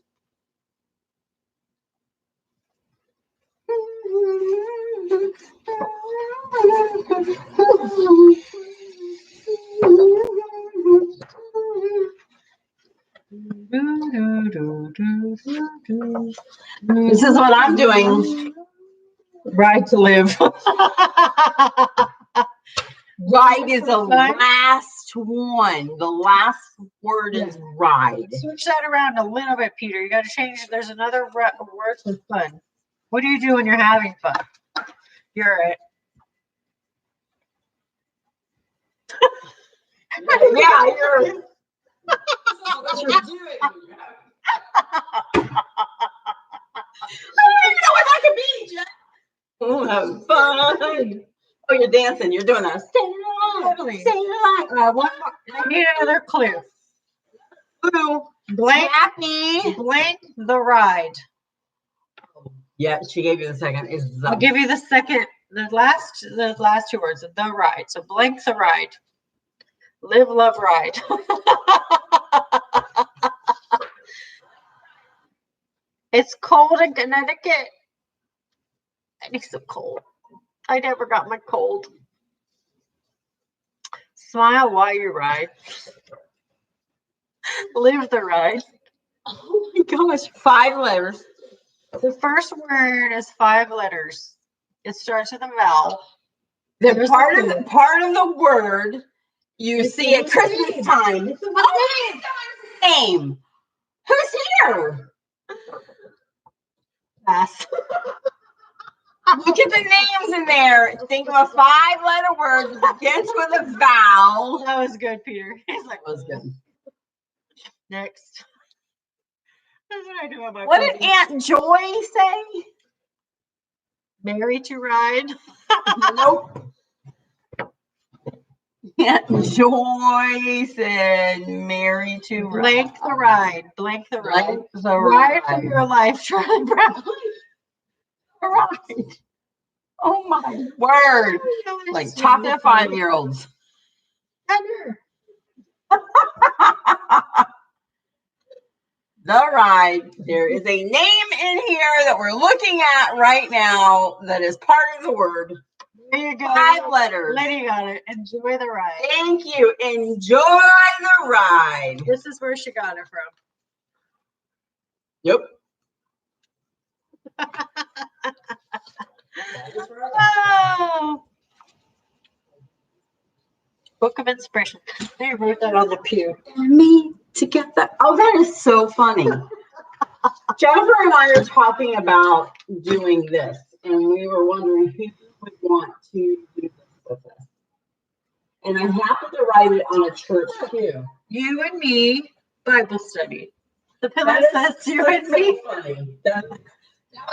This is what I'm doing. Ride to live. Ride is the last one. The last word is ride. Switch that around a little bit, Peter. You got to change. There's another word with fun. What do you do when you're having fun? You're it. Yeah, you're it. What you're doing. I don't even know what that could be, Jen. Oh, have fun. Oh, you're dancing. You're doing that. Stay alive. Totally. Stay alive. One more. I need another clue. Clue. Blank. Happy. Blank the ride. Yeah, she gave you the second. Is the. I'll give you the second. The last 2 words. The ride. So blank the ride. Live, love, ride. It's cold in Connecticut. I need some cold. I never got my cold. Smile while you ride. Live the ride. Oh my gosh, 5 letters. The first word is 5 letters. It starts with a vowel. The There's part the of the word you see at Christmas time. Oh, it's someone's name. Who's here? Pass. Look at the names in there. Think of a 5-letter word that begins with a vowel. That was good, Peter. He's like, That was good. next. That's what I do on my What did presents. Aunt Joy say? Marry to ride. Nope. Aunt Joy said marry to Blank the ride. Blank the ride. Blank the Ride ride. for your life, Charlie Brown. Right. Oh my word. Like chocolate 5-year-olds. The ride. There is a name in here that we're looking at right now that is part of the word. There you go. 5 letters. Lady got it. Enjoy the ride. Thank you. Enjoy the ride. This is where she got it from. Yep. Oh. Book of Inspiration. They wrote that on the pew. Me to get that. Oh, that is so funny. Jennifer and I are talking about doing this, and we were wondering who would want to do this with us. And I happened to write it on a church pew. You and me, Bible study. The pillow That says you and me. funny. That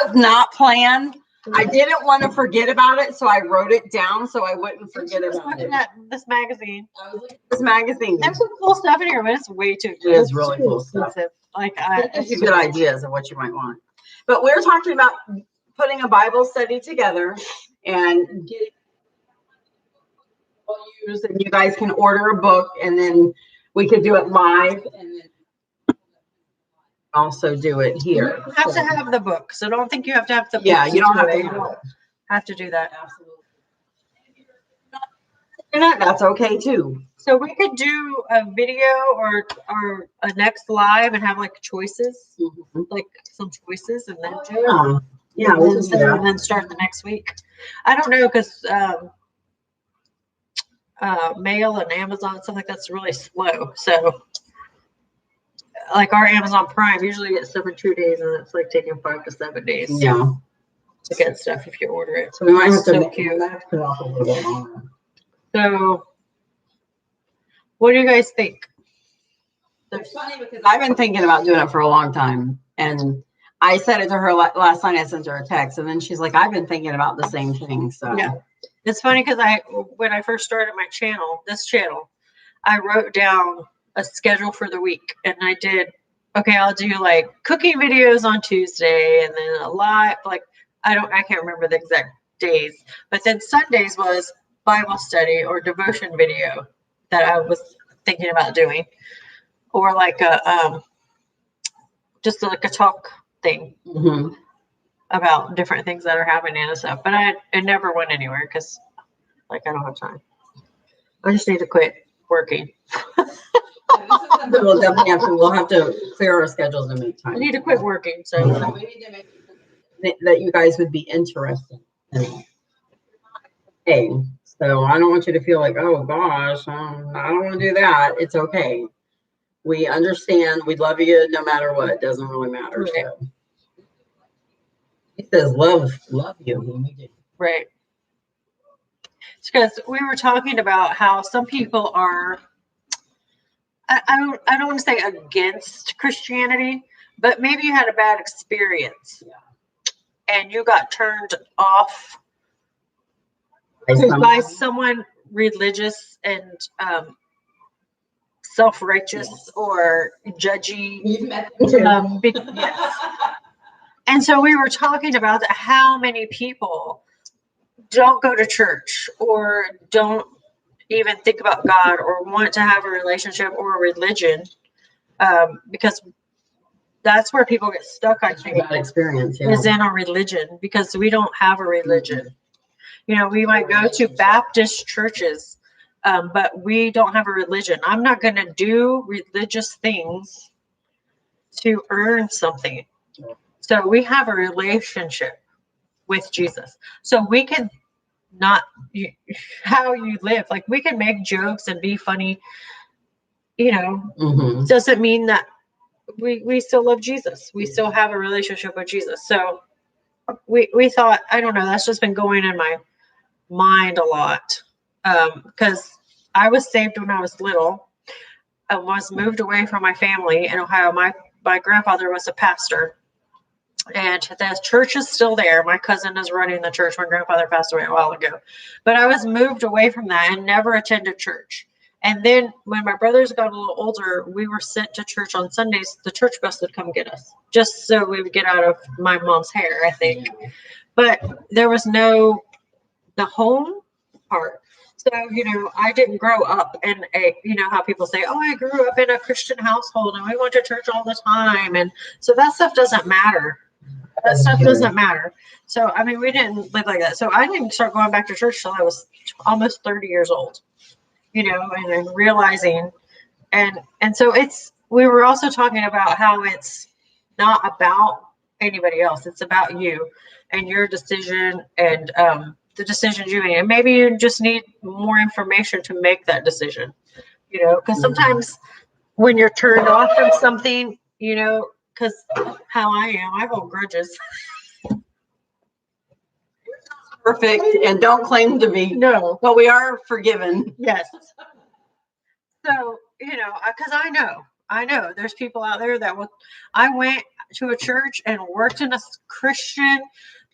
was not planned. I didn't want to forget about it, so I wrote it down so I wouldn't forget about it. Looking at this magazine. I was looking at this magazine. There's some cool stuff in here, but it's way too It is really cool stuff. expensive. Like It gives you good ideas of what you might want. But we're talking about putting a Bible study together and getting used, and you guys can order a book, and then we could do it live, and then also do it here. You have to have the book, so don't think you have to have the book. Yeah, you don't have to You have don't it. have to do that. Absolutely. You're not, that's okay too. So we could do a video or a next live and have like choices, like some choices, and then do it. Yeah, we can do that. And then start the next week. I don't know because mail and Amazon and stuff like that's really slow. So like our Amazon Prime usually gets stuff in 2 days, and it's like taking 5 to 7 days Yeah. to get stuff if you order it. So we might have to So make cute. put it off a little bit longer. So what do you guys think? It's funny because I've been thinking about doing it for a long time, and I said it to her last night. I sent her a text, and then she's like, "I've been thinking about the same thing." So Yeah. It's funny because when I first started my channel, this channel, I wrote down a schedule for the week, and I did, okay, I'll do like cooking videos on Tuesday, and then a live, like I can't remember the exact days, but then Sundays was Bible study or devotion video that I was thinking about doing, or like a just like a talk thing about different things that are happening and stuff. But it never went anywhere because like I don't have time. I just need to quit working. We'll definitely we'll have to clear our schedules and make I time. need to quit working. So We need to make that you guys would be interested in. Hey, so I don't want you to feel like, oh gosh, I don't want to do that. It's okay. We understand. We love you no matter what. It doesn't really matter. Right. So. He says, love you. When we do. right. It's because we were talking about how some people are, I don't want to say against Christianity, but maybe you had a bad experience and you got turned off by someone religious and self-righteous or judgy. You've met them too. Yes. And so we were talking about how many people don't go to church or don't even think about God or want to have a relationship or a religion, because that's where people get stuck, I think. Bad experience, yeah. Is in a religion, because we don't have a religion. You know, we might go to Baptist churches, but we don't have a religion. I'm not going to do religious things to earn something. So we have a relationship with Jesus. So we can not how you live. Like we can make jokes and be funny, doesn't mean that we still love Jesus. We still have a relationship with Jesus. So we thought, I don't know, that's just been going in my mind a lot. Because I was saved when I was little. I was moved away from my family in Ohio. My grandfather was a pastor. And the church is still there. My cousin is running the church. My grandfather passed away a while ago. But I was moved away from that and never attended church. And then when my brothers got a little older, we were sent to church on Sundays. The church bus would come get us just so we would get out of my mom's hair, I think. But there was the home part. So, I didn't grow up in how people say, oh, I grew up in a Christian household and we went to church all the time. And so that stuff doesn't matter. That stuff doesn't matter. So, we didn't live like that. So I didn't start going back to church till I was almost 30 years old, and then realizing, and so we were also talking about how it's not about anybody else. It's about you and your decision and the decisions you make. And maybe you just need more information to make that decision, because sometimes when you're turned off from something, because how I am, I hold grudges. Perfect, and don't claim to be. No. Well, we are forgiven. Yes. So, because I know there's people out there that I went to a church and worked in a Christian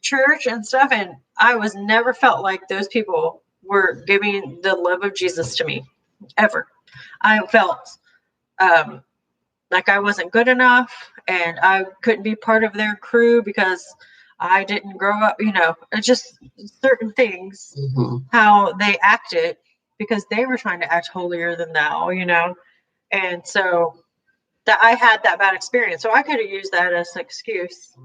church and stuff, and I never felt like those people were giving the love of Jesus to me, ever. I felt like I wasn't good enough and I couldn't be part of their crew because I didn't grow up, it's just certain things, how they acted because they were trying to act holier than thou, and so that I had that bad experience. So I could have used that as an excuse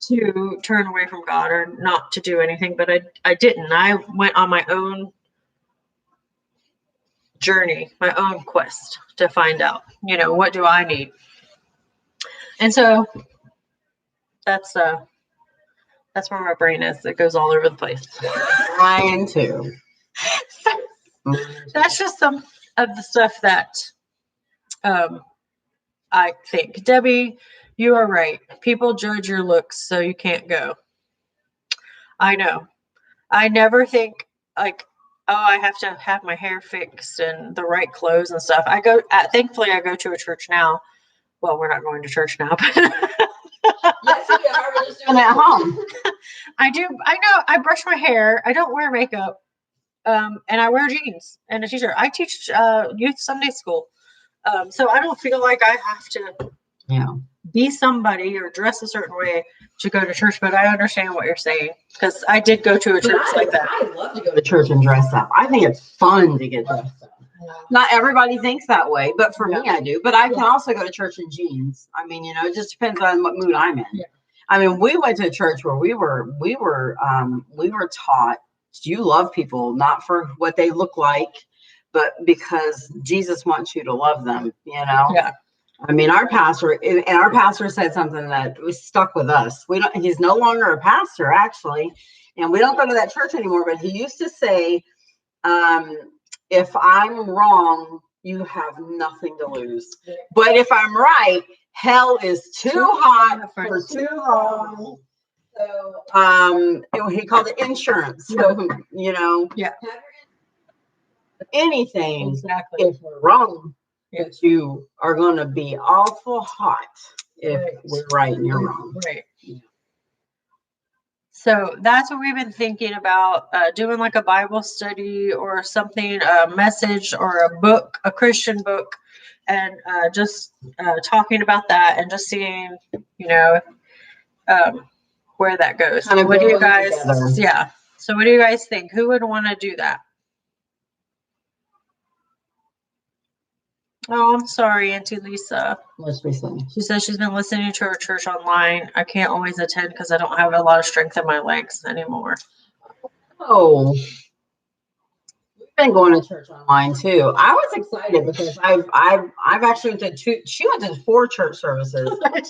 to turn away from God or not to do anything, but I didn't. I went on my own journey, my own quest to find out, what do I need? And so that's where my brain is. It goes all over the place. Mine too. That's just some of the stuff that I think. Debbie, you are right. People judge your looks, so you can't go. I know. I never think like, oh, I have to have my hair fixed and the right clothes and stuff. Thankfully, I go to a church now. Well, we're not going to church now, but yes, we are. We're just doing it at home. I do. I know. I brush my hair. I don't wear makeup. And I wear jeans and a t-shirt. I teach youth Sunday school. So I don't feel like I have to be somebody or dress a certain way to go to church, but I understand what you're saying because I did go to a church like that. I love to go to church and dress up. I think it's fun to get dressed up. Not everybody thinks that way, but for me, I do. But I can also go to church in jeans. It just depends on what mood I'm in. Yeah. We went to a church where we were taught you love people not for what they look like, but because Jesus wants you to love them. Yeah. Our pastor said something that was stuck with us. He's no longer a pastor actually, and we don't go to that church anymore. But he used to say, if I'm wrong, you have nothing to lose. But if I'm right, hell is too hot for too long. So, he called it insurance. So, anything. Exactly. If we're wrong, that you are going to be awful hot if we're right and you're wrong. Right. Yeah. So that's what we've been thinking about, doing like a Bible study or something, a message or a book, a Christian book, and just talking about that and just seeing, where that goes. What do you guys? Together. Yeah. So what do you guys think? Who would want to do that? Oh, I'm sorry, Auntie Lisa. What's we saying? She says she's been listening to her church online. I can't always attend because I don't have a lot of strength in my legs anymore. Oh, we've been going to church online too. I was excited because I've actually went to two. She went to 4 church services. I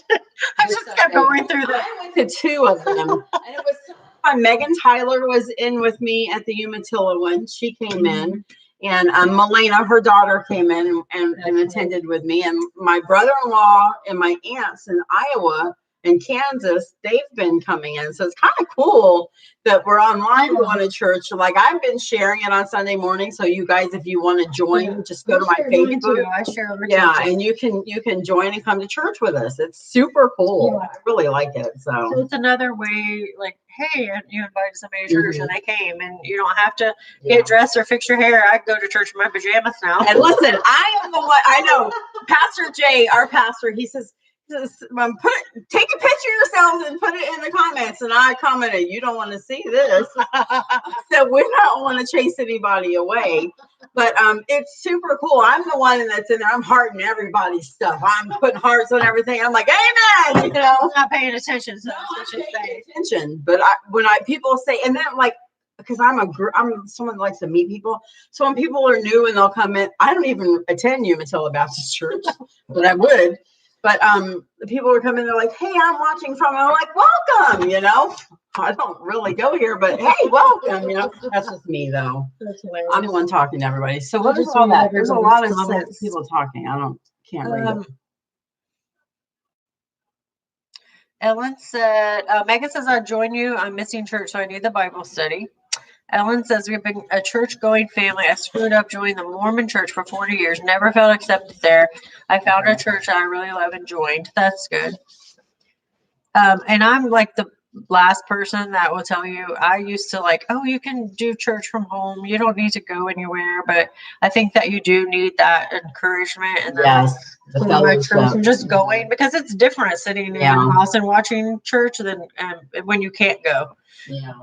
just kept going through that. I went to 2 of them, and it was so Megan Tyler was in with me at the Umatilla one. She came in, and Melena, her daughter, came in and attended with me. And my brother-in-law and my aunts in Iowa and Kansas, they've been coming in. So it's kind of cool that we're online going to church. Like, I've been sharing it on Sunday morning. So you guys, if you want to join, just go to my Facebook. I share over and you can join and come to church with us. It's super cool. I really like it. So it's another way, like, hey, you invited somebody to church and they came, and you don't have to get dressed or fix your hair. I go to church in my pajamas now. And listen, I am the one. I know Pastor Jay, our pastor, he says, take a picture of yourselves and put it in the comments. And I commented, you don't want to see this. So we don't want to chase anybody away. But it's super cool. I'm the one that's in there. I'm hearting everybody's stuff. I'm putting hearts on everything. I'm like, amen. You know, I'm not paying attention. So attention. But when people say, and then like, because I'm someone that likes to meet people. So when people are new and they'll come in, I don't even attend Umatilla Baptist Church, but I would. But the people were coming, they're like, hey, I'm watching from, and I'm like, welcome, you know. I don't really go here, but hey, welcome, you know. That's just me, though. I'm the one talking to everybody. So what is all that? There's a lot of people talking. Can't read it. Ellen said, Megan says, I'll join you. I'm missing church, so I need the Bible study. Ellen says, we've been a church-going family. I screwed up joining the Mormon church for 40 years. Never felt accepted there. I found a church I really love and joined. That's good. And I'm like the last person that will tell you, I used to like, oh, you can do church from home. You don't need to go anywhere. But I think that you do need that encouragement and and just going, because it's different sitting in your house and watching church than when you can't go. Yeah.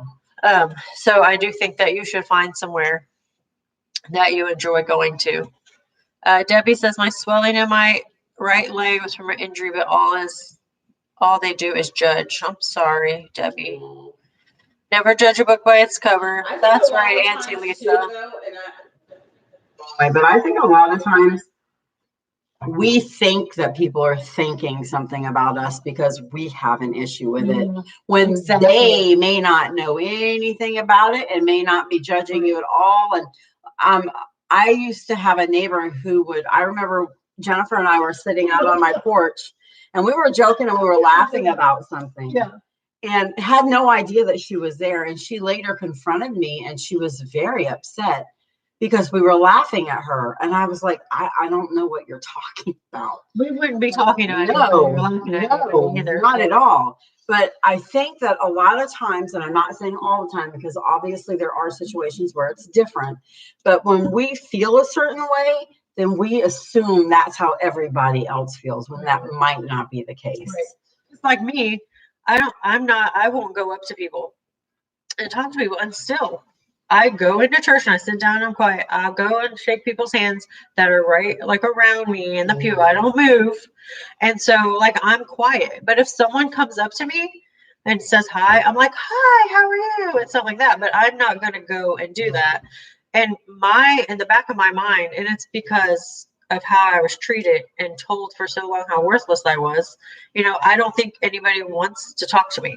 So I do think that you should find somewhere that you enjoy going to. Debbie says, my swelling in my right leg was from an injury, but all they do is judge. I'm sorry, Debbie. Never judge a book by its cover. That's right, Auntie Lisa. But I think a lot of times we think that people are thinking something about us because we have an issue with it, when they may not know anything about it and may not be judging you at all. And I used to have a neighbor who I remember Jennifer and I were sitting out on my porch, and we were joking and we were laughing about something. Yeah. And had no idea that she was there. And she later confronted me, and she was very upset because we were laughing at her. And I was like, I don't know what you're talking about. We wouldn't be talking to anyone. No, not at all. But I think that a lot of times, and I'm not saying all the time, because obviously there are situations where it's different, but when we feel a certain way, then we assume that's how everybody else feels, when that might not be the case. Right. It's like me. I won't go up to people and talk to people. And still, I go into church and I sit down and I'm quiet. I'll go and shake people's hands that are right, like around me in the pew. I don't move. And so, like, I'm quiet. But if someone comes up to me and says hi, I'm like, hi, how are you? And stuff like that. But I'm not going to go and do that. And in the back of my mind, and it's because of how I was treated and told for so long how worthless I was, you know, I don't think anybody wants to talk to me.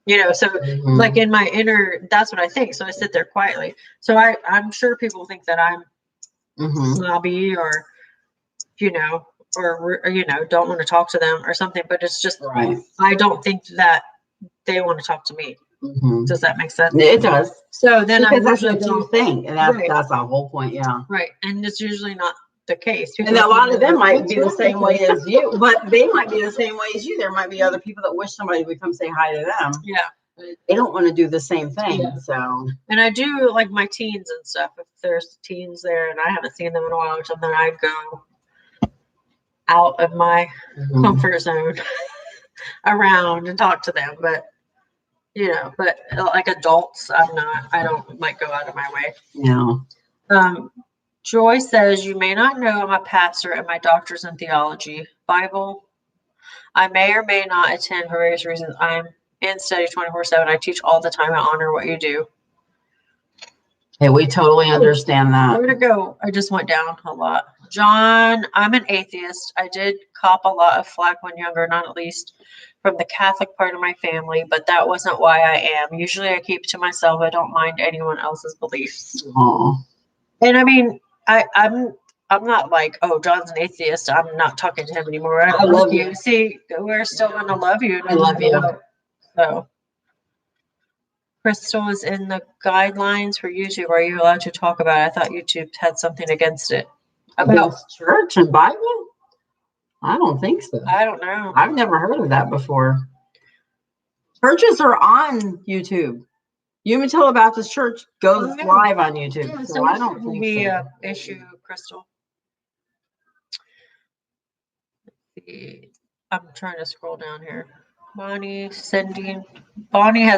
You know, so like in my inner, that's what I think. So I sit there quietly. So I'm sure people think that I'm snobby or, you know, or, you know, don't want to talk to them or something. But it's just, I don't think that they want to talk to me. Does that make sense? It does. So then because that's what you think. And that's the whole point. Yeah. Right. And it's usually not the case. And a lot of them might be the same way as you, but they might be the same way as you. There might be other people that wish somebody would come say hi to them. Yeah. They don't want to do the same thing. Yeah. So, and I do like my teens and stuff. If there's teens there and I haven't seen them in a while or something, I go out of my comfort zone around and talk to them. But you know, but like adults, I don't like go out of my way. No. Joy says, you may not know I'm a pastor and my doctor's in theology. Bible, I may or may not attend for various reasons. I'm in study 24/7. I teach all the time. I honor what you do. Hey, we totally understand that. Where to go? I just went down a lot. John, I'm an atheist. I did cop a lot of flack when younger, not least from the Catholic part of my family, but that wasn't why I am. Usually I keep to myself. I don't mind anyone else's beliefs. Aw. And I mean, I'm not like, oh, John's an atheist. I'm not talking to him anymore. I love you. See, we're still gonna love you. I love you. So Crystal is in the guidelines for YouTube. Are you allowed to talk about it? I thought YouTube had something against it. About Against church and Bible? I don't think so. I don't know. I've never heard of that before. Churches are on YouTube. Umatilla Baptist Church goes live on YouTube. Yeah, so I don't think think be so. a issue, Crystal. I'm trying to scroll down here. Bonnie has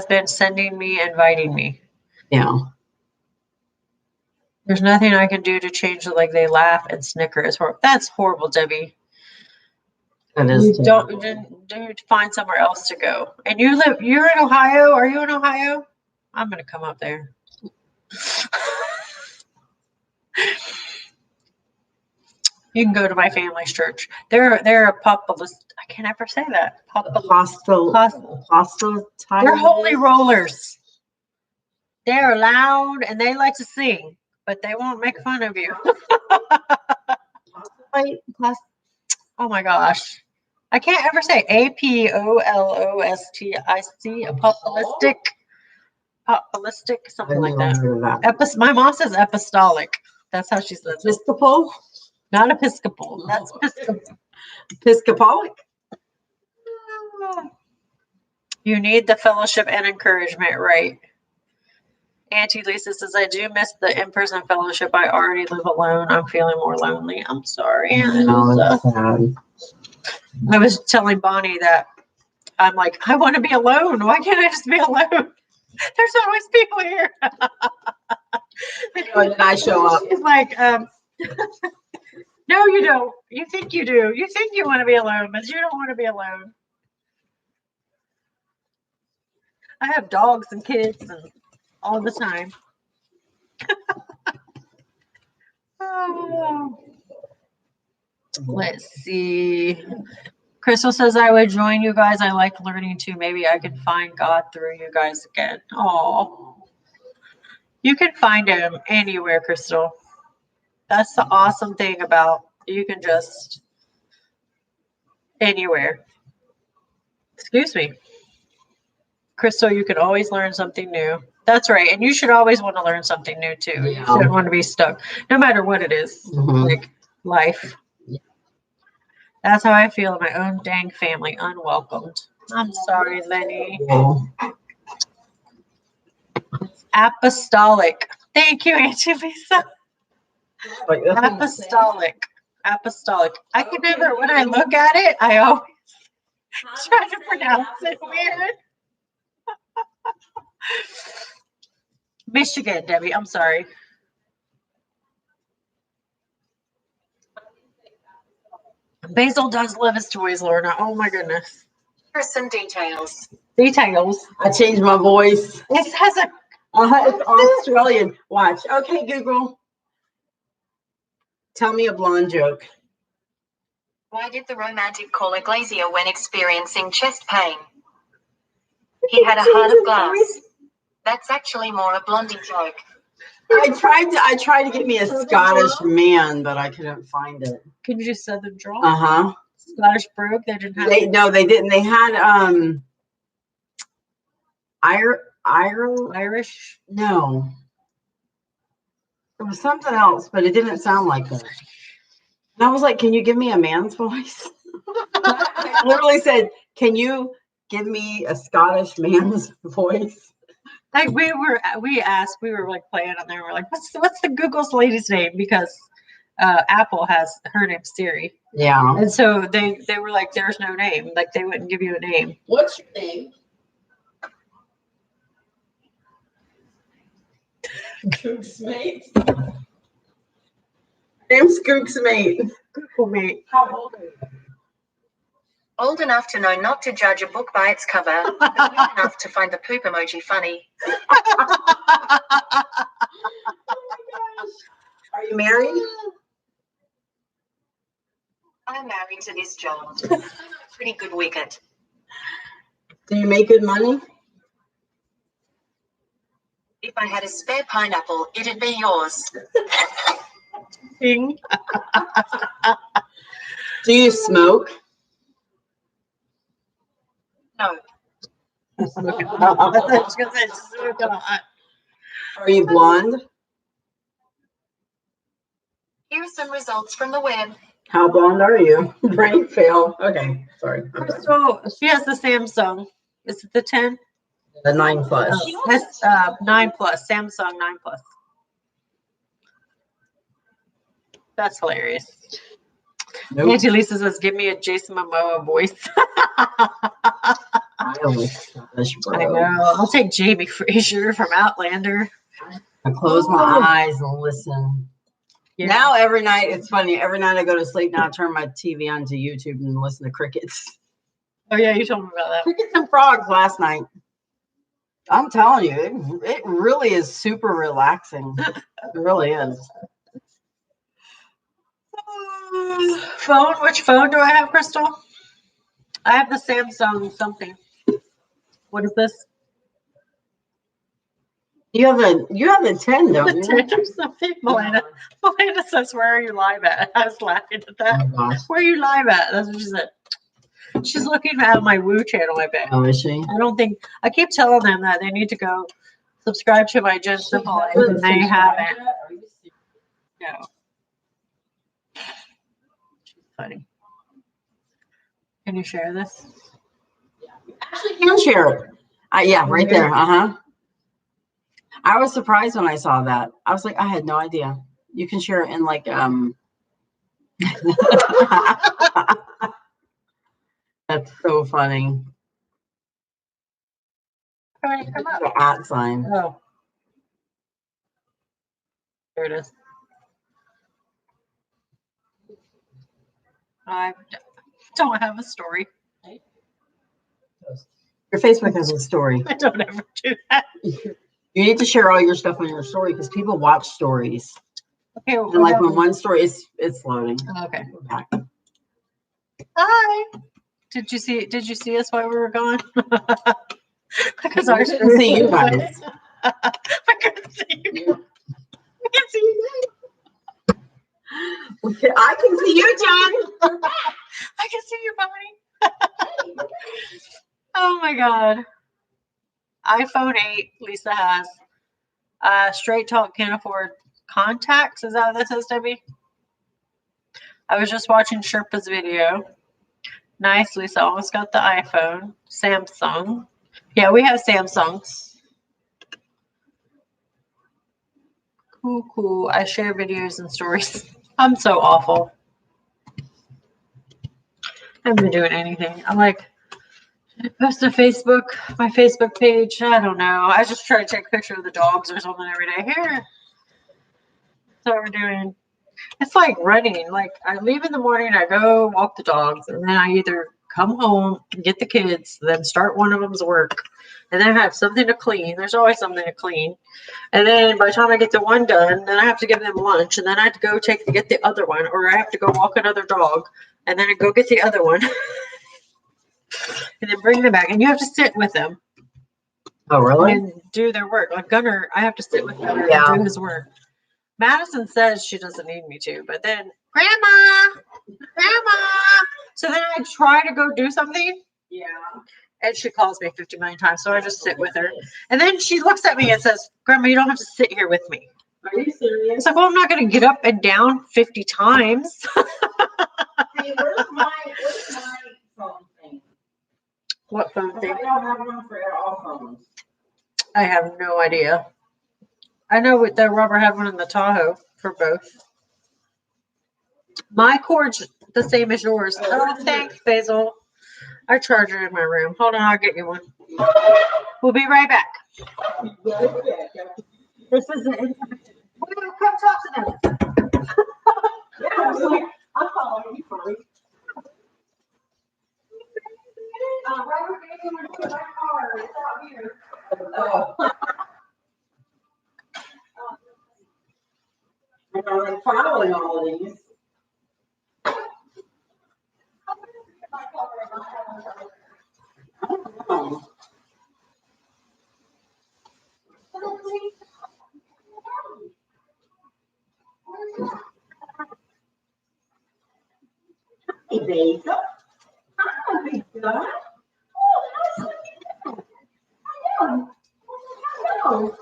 been sending me, inviting me. Yeah. There's nothing I can do to change it. Like they laugh and snicker. That's horrible, Debbie. That is. Don't find somewhere else to go. And you're in Ohio. Are you in Ohio? I'm gonna come up there. You can go to my family's church. They're a populist. I can't ever say that. They're holy rollers. They're loud and they like to sing, but they won't make fun of you. Oh my gosh. I can't ever say APOLOSTIC, apostolic, something like that. My mom says apostolic. That's how she says it. Episcopal? Not Episcopal. That's Episcopalic? You need the fellowship and encouragement, right? Auntie Lisa says, I do miss the in-person fellowship. I already live alone. I'm feeling more lonely. I'm sorry. That's sad. I was telling Bonnie that I'm like, I want to be alone. Why can't I just be alone? There's always people here. Or did I show up? She's like, no, you don't. You think you do. You think you want to be alone, but you don't want to be alone. I have dogs and kids and all the time. Oh. Let's see. Crystal says I would join you guys. I like learning too. Maybe I could find God through you guys again. Oh, you can find him anywhere, Crystal. That's the awesome thing about you can just anywhere. Excuse me. Crystal, you can always learn something new. That's right. And you should always want to learn something new too. Yeah. You shouldn't want to be stuck, no matter what it is. Mm-hmm. Like life. Yeah. That's how I feel in my own dang family, unwelcomed. I'm sorry, Lenny. Yeah. Apostolic. Thank you, Auntie Lisa. Apostolic. Apostolic. I can never, when I look at it, I always try to pronounce it weird. Michigan, Debbie. I'm sorry. Basil does love his toys, Lorna. Oh my goodness. Here are some details. Details. I changed my voice. It has a. It's Australian. Watch. Okay, Google. Tell me a blonde joke. Why did the romantic call a glazier when experiencing chest pain? He had a heart of glass. That's actually more a blondie joke. I tried to get me a Scottish man, but I couldn't find it. Could you just Southern draw? Uh-huh. Scottish brogue? They didn't have they didn't. They had Irish? No. It was something else, but it didn't sound like that. And I was like, can you give me a man's voice? I literally said, can you give me a Scottish man's voice? Like we were like playing on there. We're like, what's the Google's lady's name? Because Apple has her name Siri. Yeah. And so they were like, there's no name. Like they wouldn't give you a name. What's your name? Goog's mate. Name's Goog's mate. Google mate. How old are you? Old enough to know not to judge a book by its cover, but young enough to find the poop emoji funny. Oh my gosh. Are you married? I'm married to this job. Pretty good wicket. Do you make good money? If I had a spare pineapple, it'd be yours. Ding. Do you smoke? No. I was gonna say, smoke a lot. Are you blonde? Here are some results from the web. How blonde are you? Brain fail. Okay, sorry. So she has the Samsung. Is it the 10? The 9 Plus. Oh, that's 9 Plus. Samsung 9 Plus. That's hilarious. Nope. Auntie Lisa says, "Give me a Jason Momoa voice." I always gosh, I bro. know. I'll take Jamie Fraser from Outlander. I close my eyes and listen. Yeah. Now every night, it's funny. Every night I go to sleep, now I turn my TV onto YouTube and listen to crickets. Oh yeah, you told me about that. Crickets and frogs last night. I'm telling you, it really is super relaxing. It really is. Phone? Which phone do I have, Crystal? I have the Samsung something. What is this? You have the 10, don't you? 10 or something. Melena says, "Where are you live at?" I was laughing at that. Oh gosh. Where are you live at? That's what she said. She's looking at my Woo channel, I bet. Oh, is she? I keep telling them that they need to go subscribe to my Jenn Simple Life, and they haven't. No. She's funny. Can you share this? Actually, you can share it. Yeah, right there. Uh-huh. I was surprised when I saw that. I was like, I had no idea. You can share it in like That's so funny. Come up. The at sign. Oh. There it is. I don't have a story. Your Facebook has a story. I don't ever do that. You need to share all your stuff on your story because people watch stories. Okay. And like when one story it's loading. Okay. Go back. Hi. Did you see us while we were gone? Because I couldn't see you guys. I couldn't see you. I can see you. I can see you, Jen. I can see your body. Oh my God. iPhone 8, Lisa has. Straight Talk can't afford contacts. Is that what this is, Debbie? I was just watching Sherpa's video. Nice, Lisa almost got the iPhone. Samsung. Yeah, we have Samsungs. Cool. I share videos and stories. I'm so awful. I haven't been doing anything. I'm like, post to Facebook, my Facebook page. I don't know. I just try to take a picture of the dogs or something every day. Here. That's what we're doing. It's like running. Like I leave in the morning, I go walk the dogs, and then I either come home, get the kids, then start one of them's work, and then I have something to clean. There's always something to clean. And then by the time I get the one done, then I have to give them lunch, and then I have to go get the other one, or I have to go walk another dog, and then I go get the other one. And then bring them back, and you have to sit with them. Oh, really? And do their work. Like Gunner, I have to sit with Gunner Yeah. and do his work. Madison says she doesn't need me to, but then Grandma. So then I try to go do something. Yeah. And she calls me 50 million times, so I just sit with her. And then she looks at me and says, "Grandma, you don't have to sit here with me." Are you serious? It's like, well, I'm not going to get up and down 50 times. Hey, where's my phone thing? What phone thing? I don't have one for all phones. I have no idea. I know that Robert had one in the Tahoe for both. My cord's the same as yours. Oh, thanks, Basil. Our charger in my room. Hold on, I'll get you one. We'll be right back. This is the interrupted. Come talk to them. Yeah, I was like, I'm following you, Corey. Robert gave me my car. It's out here. Oh. I'm like following all of these. Hey, Basil. Hi, big guy. Oh, how's it? Hello. Hello.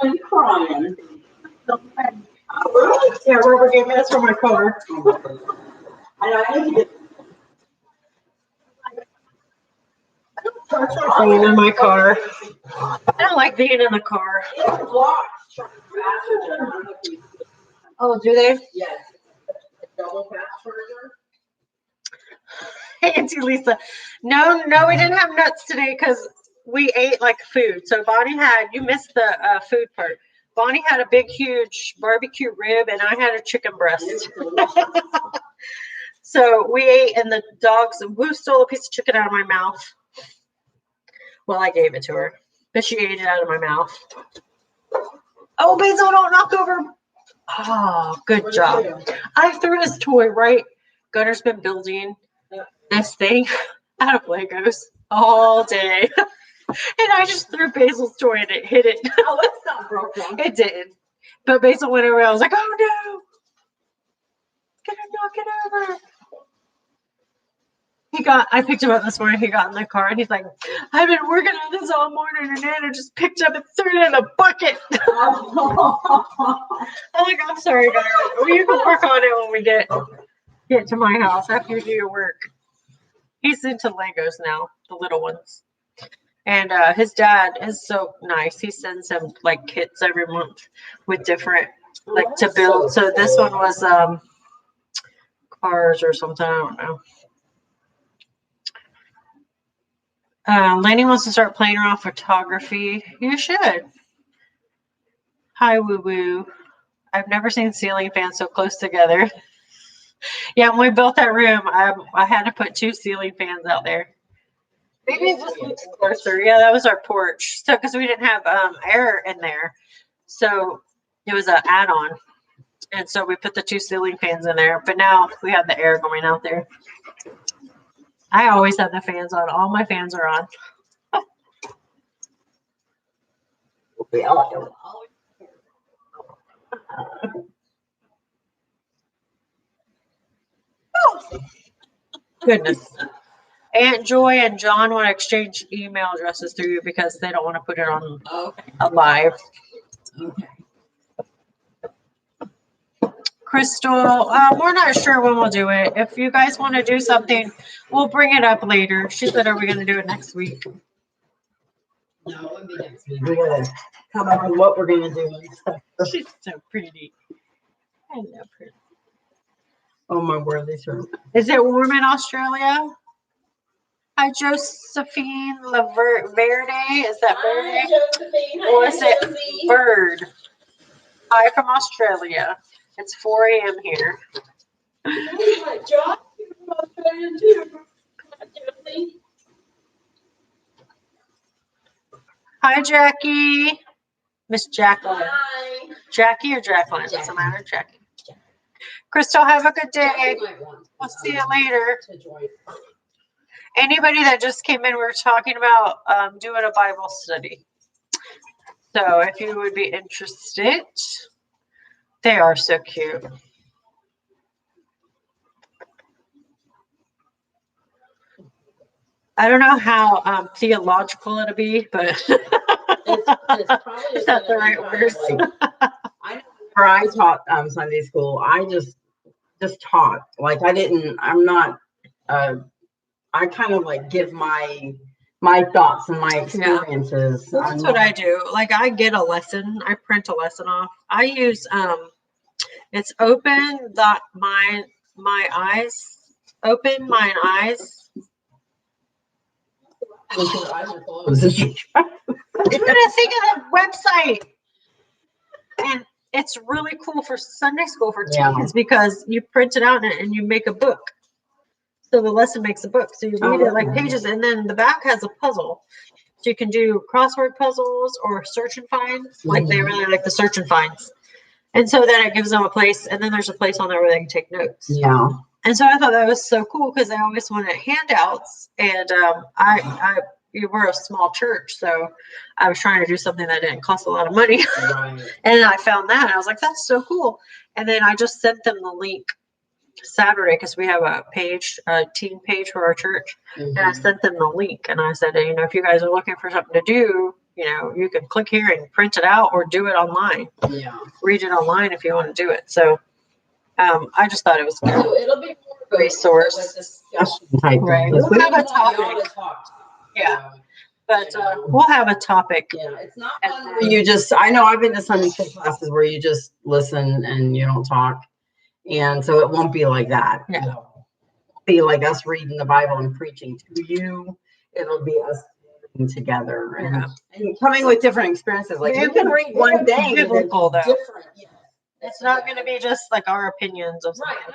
I'm crying. Yeah, Robert gave me this for my car. I need to get Being in my car. I don't like being in the car. blocks. Oh, do they? Yes. Double fast charger. Hey, Auntie Lisa. No, we didn't have nuts today because we ate like food. So Bonnie had, you missed the food part. Bonnie had a big, huge barbecue rib, and I had a chicken breast. So we ate, and the dogs, Woo stole a piece of chicken out of my mouth. Well, I gave it to her, but she ate it out of my mouth. Oh, Basil, don't knock over. Oh, good job. I threw his toy right. Gunner's been building this thing out of Legos all day. And I just threw Basil's toy and it hit it. Oh, it's not broken. It didn't. But Basil went over. I was like, oh no. Gonna knock it over. I picked him up this morning. He got in the car and he's like, I've been working on this all morning and Nana just picked up and threw it in a bucket. I'm like, I'm sorry, Gunner. You can work on it when we get to my house after you do your work. He's into Legos now, the little ones. And his dad is so nice. He sends him like kits every month with different like to build. So this one was cars or something. I don't know. Lainey wants to start playing around photography. You should. Hi, woo woo. I've never seen ceiling fans so close together. Yeah, when we built that room, I had to put 2 ceiling fans out there. Maybe it just looks closer. Yeah, that was our porch. So, because we didn't have air in there, so it was an add-on, and so we put the 2 ceiling fans in there. But now we have the air going out there. I always have the fans on. All my fans are on. Goodness. Aunt Joy and John want to exchange email addresses through you because they don't want to put it on a live. Okay. Crystal, we're not sure when we'll do it. If you guys want to do something, we'll bring it up later. She said, are we going to do it next week? No, it would be next week. We're gonna come up with what we're gonna do and stuff. She's so pretty. I love her. Oh my word, these are. Is it warm in Australia? Hi, Josephine Verde. Is that Verde? Or is it Bird? Hi from Australia. It's 4 a.m. here. Hi, Jackie. Miss Jacqueline. Hi. Jackie or Jacqueline? Doesn't matter. Jackie. Crystal, have a good day. We'll see you later. Anybody that just came in, we were talking about doing a Bible study. So if you would be interested, they are so cute. I don't know how theological it'll be, but It's is that the right word? I know where I taught Sunday school, I just taught. Like I'm not I kind of like give my thoughts and my experiences. Well, that's what I do. Like I get a lesson, I print a lesson off. I use it's open my eyes. Open mine eyes. With your eyes are closed. I'm trying to think of the website. And it's really cool for Sunday school for teens because you print it out and you make a book. So the lesson makes a book. So you read it like pages, and then the back has a puzzle. So you can do crossword puzzles or search and finds. Like they really like the search and finds. And so then it gives them a place, and then there's a place on there where they can take notes. Yeah. And so I thought that was so cool because I always wanted handouts, and we're a small church, so I was trying to do something that didn't cost a lot of money. Right. And I found that, and I was like, that's so cool. And then I just sent them the link Saturday because we have a team page for our church, and I sent them the link, and I said, if you guys are looking for something to do, you can click here and print it out or do it online. Yeah. Read it online if you want to do it. So I just thought it was cool. So it'll be more of a resource. discussion type. Right. We'll have a topic. Yeah. But we'll have a topic. Yeah, it's not fun where you just, I know I've been to Sunday school classes where you just listen and you don't talk. And so it won't be like that. Yeah. It'll be like us reading the Bible and preaching to you. It'll be us reading together and coming with different experiences. Like you can read one thing biblical, though. Different. Yeah. It's not going to be just like our opinions of something. Right.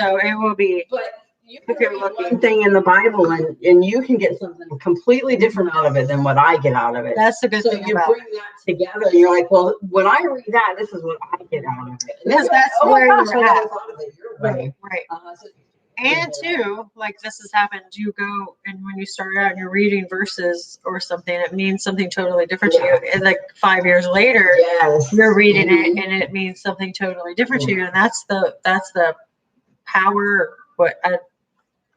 So it will be. But you can read one thing in the Bible and you can get something completely different out of it than what I get out of it. That's the good thing you about bring that together and you're like, well, when I read that, this is what I get out of it. Yes, that's where you're at. Right. And too, like this has happened, you go and when you start out and you're reading verses or something, it means something totally different to you. And like 5 years later, you're reading it and it means something totally different to you. And that's the power. What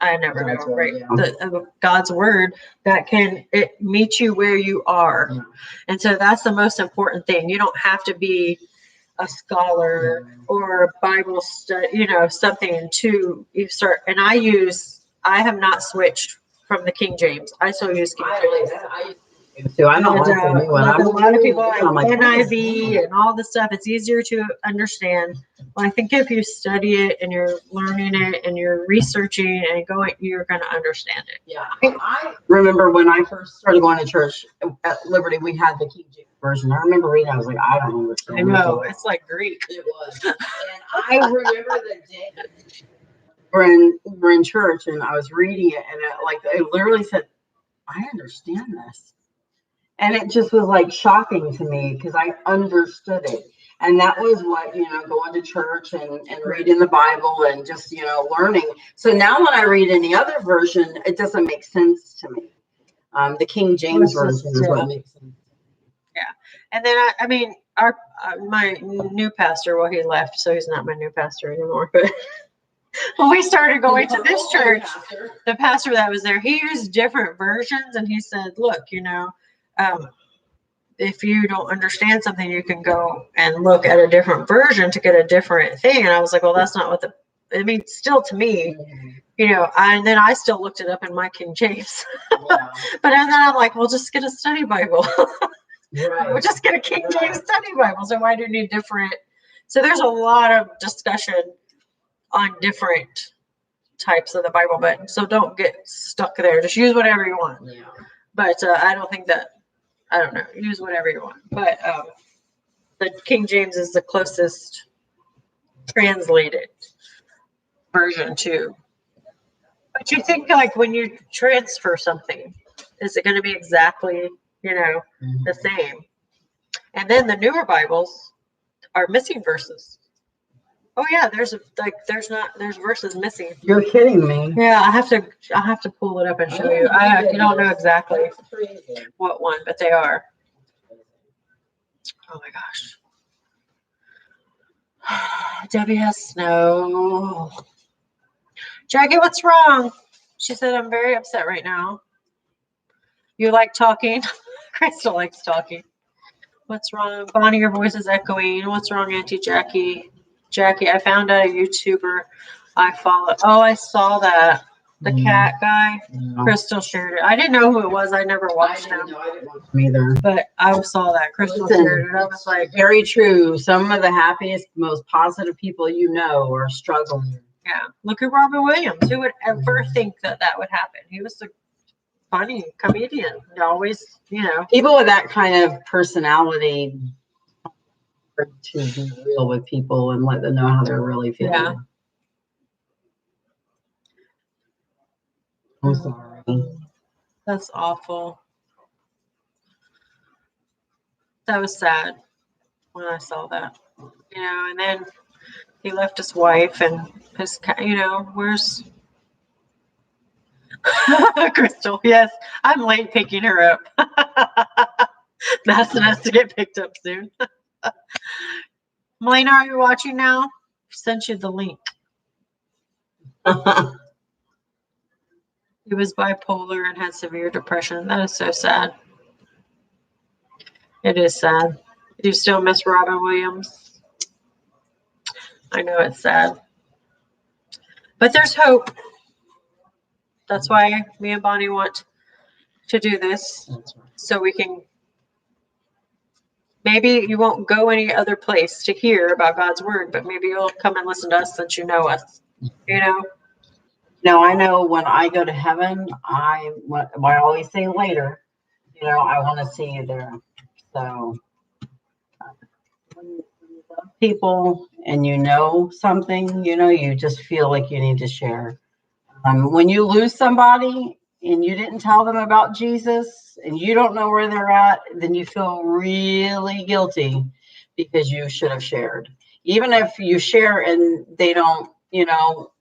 I never know, right? The God's word that can meet you where you are. Yeah. And so that's the most important thing. You don't have to be a scholar or a Bible study, something to you start. And I have not switched from the King James. I still use King James. So I don't like the new one. A lot of people like NIV and all this stuff. It's easier to understand. Well, I think if you study it and you're learning it and you're researching and going, you're going to understand it. Yeah. I remember when I first started going to church at Liberty, we had the King James version. I remember reading, I was like, I don't understand. I know. It's like Greek. It was. And I remember the day we're in church and I was reading it and I literally said, I understand this. And it just was like shocking to me because I understood it. And that was what, going to church and reading the Bible and just, learning. So now when I read any other version, it doesn't make sense to me. The King James version is what makes sense. Yeah. And then, my new pastor, well, he left, so he's not my new pastor anymore. But when we started going to this church, the pastor that was there, he used different versions. And he said, look, if you don't understand something, you can go and look at a different version to get a different thing. And I was like, well, that's not what still to me, and then I still looked it up in my King James. But then I'm like, well, just get a study Bible. We'll just get a King James study Bible. So why do you need different? So there's a lot of discussion on different types of the Bible, but so don't get stuck there. Just use whatever you want. Yeah. But I don't know. Use whatever you want. But the King James is the closest translated version to. But you think like when you transfer something, is it going to be exactly, the same? And then the newer Bibles are missing verses. Oh yeah, there's verses missing. You're kidding me. Yeah, I have to pull it up and show you. I don't know exactly what one, but they are. Oh my gosh. Debbie has snow. Jackie, what's wrong? She said, I'm very upset right now. You like talking? Crystal likes talking. What's wrong? Bonnie, your voice is echoing. What's wrong, Auntie Jackie? Jackie, I found a YouTuber I follow. Oh, I saw that. The cat guy. Yeah. Crystal shared it. I didn't know who it was. I never watched him. I didn't watch him either. But I saw that. Crystal shared it. I was like, very true. Some of the happiest, most positive people are struggling. Yeah. Look at Robin Williams. Who would ever think that would happen? He was a funny comedian. Always, People with that kind of personality to be real with people and let them know how they're really feeling. Yeah. I'm sorry. That's awful. That was sad when I saw that. You know, and then he left his wife and his cat, you know, where's Crystal? Yes, I'm late picking her up. Madison has to get picked up soon. Melina, are you watching now? I sent you the link. He was bipolar and had severe depression. That is so sad. It is sad. Do you still miss Robin Williams? I know it's sad. But there's hope. That's why me and Bonnie want to do this. So we can, maybe you won't go any other place to hear about God's word, but maybe you'll come and listen to us since you know us. You know? No, I know when I go to heaven, I always say later, you know, I want to see you there. So when you love people and you know something, you know, you just feel like you need to share. When you lose somebody and you didn't tell them about Jesus and you don't know where they're at, then you feel really guilty because you should have shared. Even if you share and they don't, you know,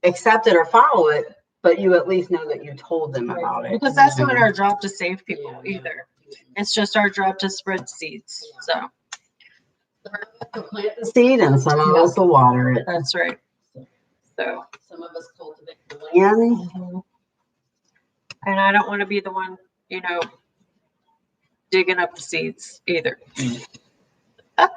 accept it or follow it, but you at least know that you told them about it. Because that's not our job to save people either. It's just our job to spread seeds. So plant the seed and some of us will water it. that's right. So some of us cultivate the land. Mm-hmm. And I don't want to be the one, you know, digging up the seeds either. John,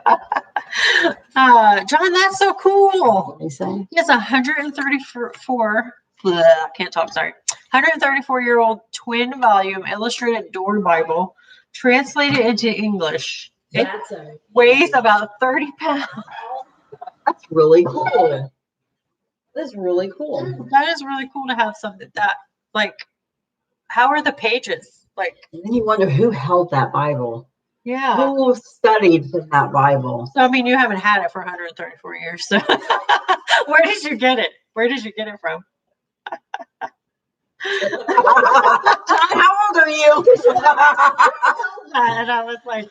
that's so cool. What do you say? He has 134, I can't talk, sorry. 134-year-old twin volume illustrated door Bible translated into English. It weighs about 30 pounds. That's really cool. That's really cool. That is really cool to have something that, like, how are the pages? Like, and then you wonder who held that Bible. Yeah. Who studied from that Bible? So, I mean, you haven't had it for 134 years. So, where did you get it? Where did you get it from? John, how old are you? And I was like,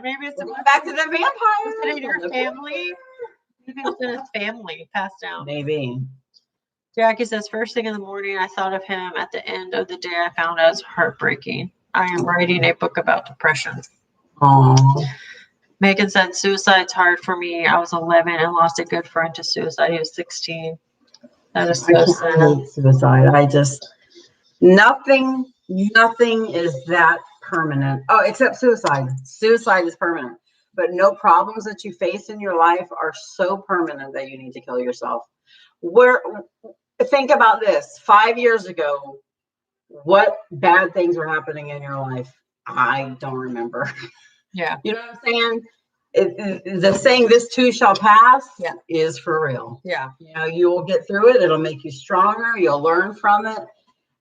maybe it's back to the vampire. Is it in your family? Maybe it's in his family, passed down. Maybe. Jackie says, first thing in the morning, I thought of him. At the end of the day, I found it was heartbreaking. I am writing a book about depression. Aww. Megan said, suicide's hard for me. I was 11 and lost a good friend to suicide. He was 16. That is so sad. Suicide. I just, nothing is that permanent. Oh, except suicide. Suicide is permanent. But no problems that you face in your life are so permanent that you need to kill yourself. Think about this. 5 years ago, what bad things were happening in your life? I don't remember. Yeah. You know what I'm saying? The saying "this too shall pass" is for real. Yeah. You know, you will get through it. It'll make you stronger. You'll learn from it.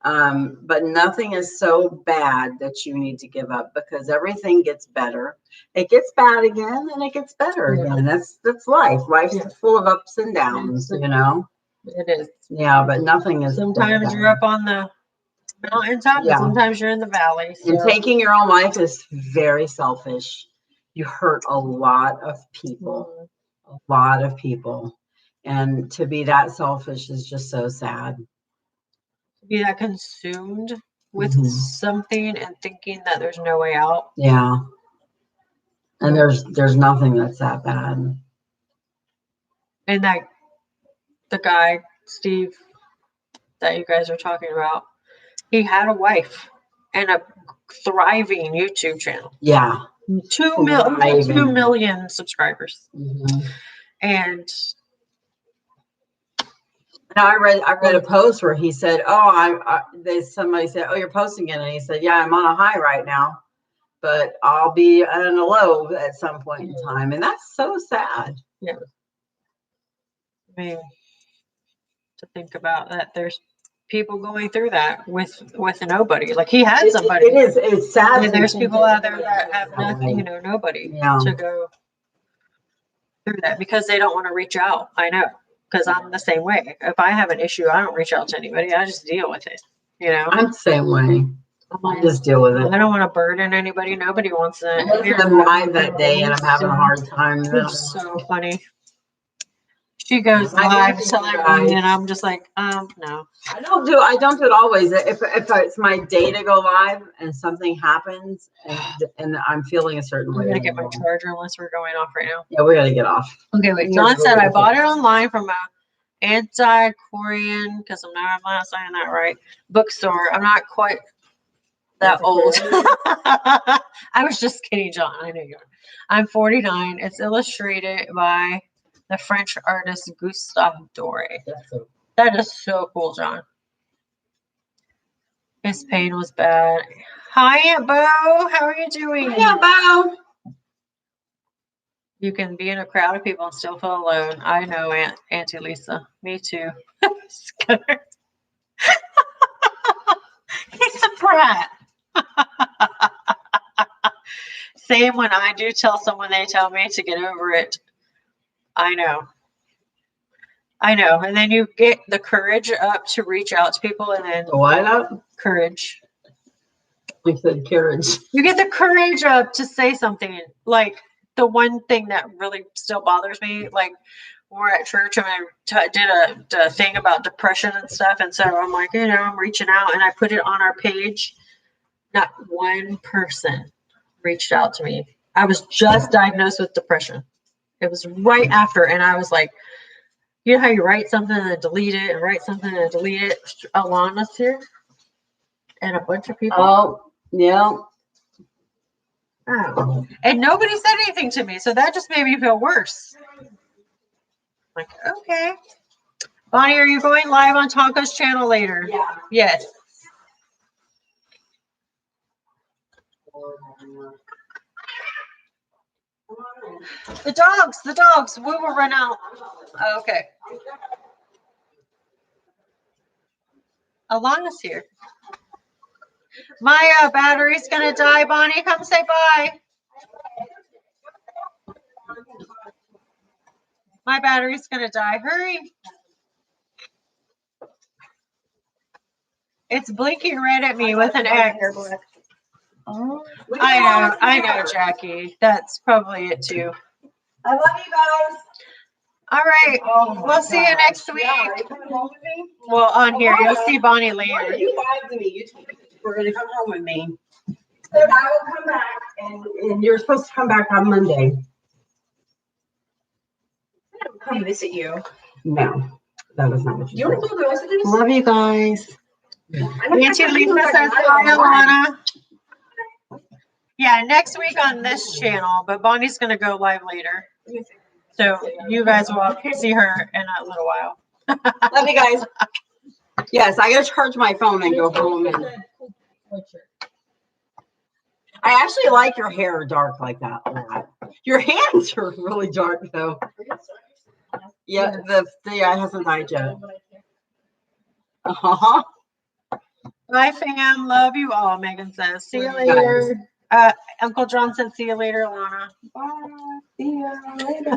But nothing is so bad that you need to give up, because everything gets better. It gets bad again and it gets better again. That's life. Life's full of ups and downs, you know. It is. Yeah, but nothing is. Sometimes you're up on the mountaintop, and sometimes you're in the valley. So. And taking your own life is very selfish. You hurt a lot of people, and to be that selfish is just so sad. To be that consumed with something and thinking that there's no way out. Yeah. And there's nothing that's that bad. And that the guy, Steve, that you guys are talking about, he had a wife and a thriving YouTube channel. Yeah. 2 million subscribers. Mm-hmm. And I read a post where he said, somebody said, "Oh, you're posting it," and he said, "Yeah, I'm on a high right now, but I'll be on a low at some point in time," and that's so sad. Yeah. I mean, to think about that, there's people going through that with nobody. Like, he had somebody. It's sad. And there's people out there that have nothing, nobody to go through that because they don't want to reach out. I know, because I'm the same way. If I have an issue, I don't reach out to anybody. I just deal with it. You know, I'm the same way. I just deal with it. I don't want to burden anybody. Nobody wants it. I wasn't live that day, and I'm having a hard time. It's so funny. She goes I live love you telling guys. me, and I'm just like, no. I don't do it always. If it's my day to go live and something happens and I'm feeling a certain way. I'm gonna get my charger unless we're going off right now. Yeah, we gotta get off. Okay, wait. John said I bought it online from a anti-Korean, because I'm not saying that right, bookstore. I'm not quite that old. I was just kidding, John. I know you are. I'm 49. It's illustrated by the French artist Gustave Doré. That is so cool, John. His pain was bad. Hi, Aunt Bo. How are you doing? Yeah, Bo. You can be in a crowd of people and still feel alone. I know, Auntie Lisa. Me too. He's a brat. Same when I do tell someone, they tell me to get over it. I know. And then you get the courage up to reach out to people, and then What up? Courage. We said courage. You get the courage up to say something. Like the one thing that really still bothers me, like we're at church and I did a thing about depression and stuff, and so I'm like, I'm reaching out, and I put it on our page. Not one person reached out to me. I was just diagnosed with depression. It was right after, and I was like, you know how you write something and then delete it, and write something and delete it? Alana's here, and a bunch of people. Oh, yeah. Oh. And nobody said anything to me, so that just made me feel worse. Like, okay. Bonnie, are you going live on Tonka's channel later? Yeah. Yes. The dogs, we will run out. Oh, okay. Alana's here. My battery's gonna die. Bonnie, come say bye. My battery's gonna die. Hurry. It's blinking red at me with an X. Oh, I know, Jackie. That's probably it too. I love you guys. All right. We'll see you next week. Well, on here, you'll see Bonnie later. You lied to me. We're gonna come home with me. So I will come back, and you're supposed to come back on Monday. Come visit you. No, that was not what you want to go the rest of this? Love you guys. Auntie Lisa says hi, Alana. Yeah, next week on this channel, but Bonnie's going to go live later. So you guys will see her in a little while. Love you guys. Yes, I gotta charge my phone and go home. And I actually like your hair dark like that a lot. Your hands are really dark though. Yeah, the eye hasn't died yet. Uh-huh. Bye, fam. Love you all, Megan says. See you later. Uncle John said, see you later, Alana. Bye. See you later.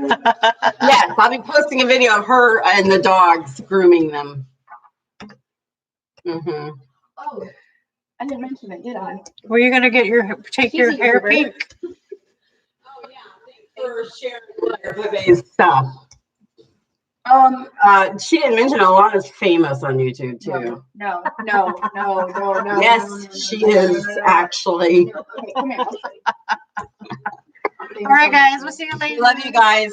Yes, I'll be posting a video of her and the dogs grooming them. Mm-hmm. Oh, I didn't mention it, did I? Were you going to take your hair pink? Oh, yeah. Thanks for sharing everybody's stuff. She didn't mention Alana's famous on YouTube too. No. Yes, she is actually. Okay, come here. All right, guys. We'll see you later. Love you guys.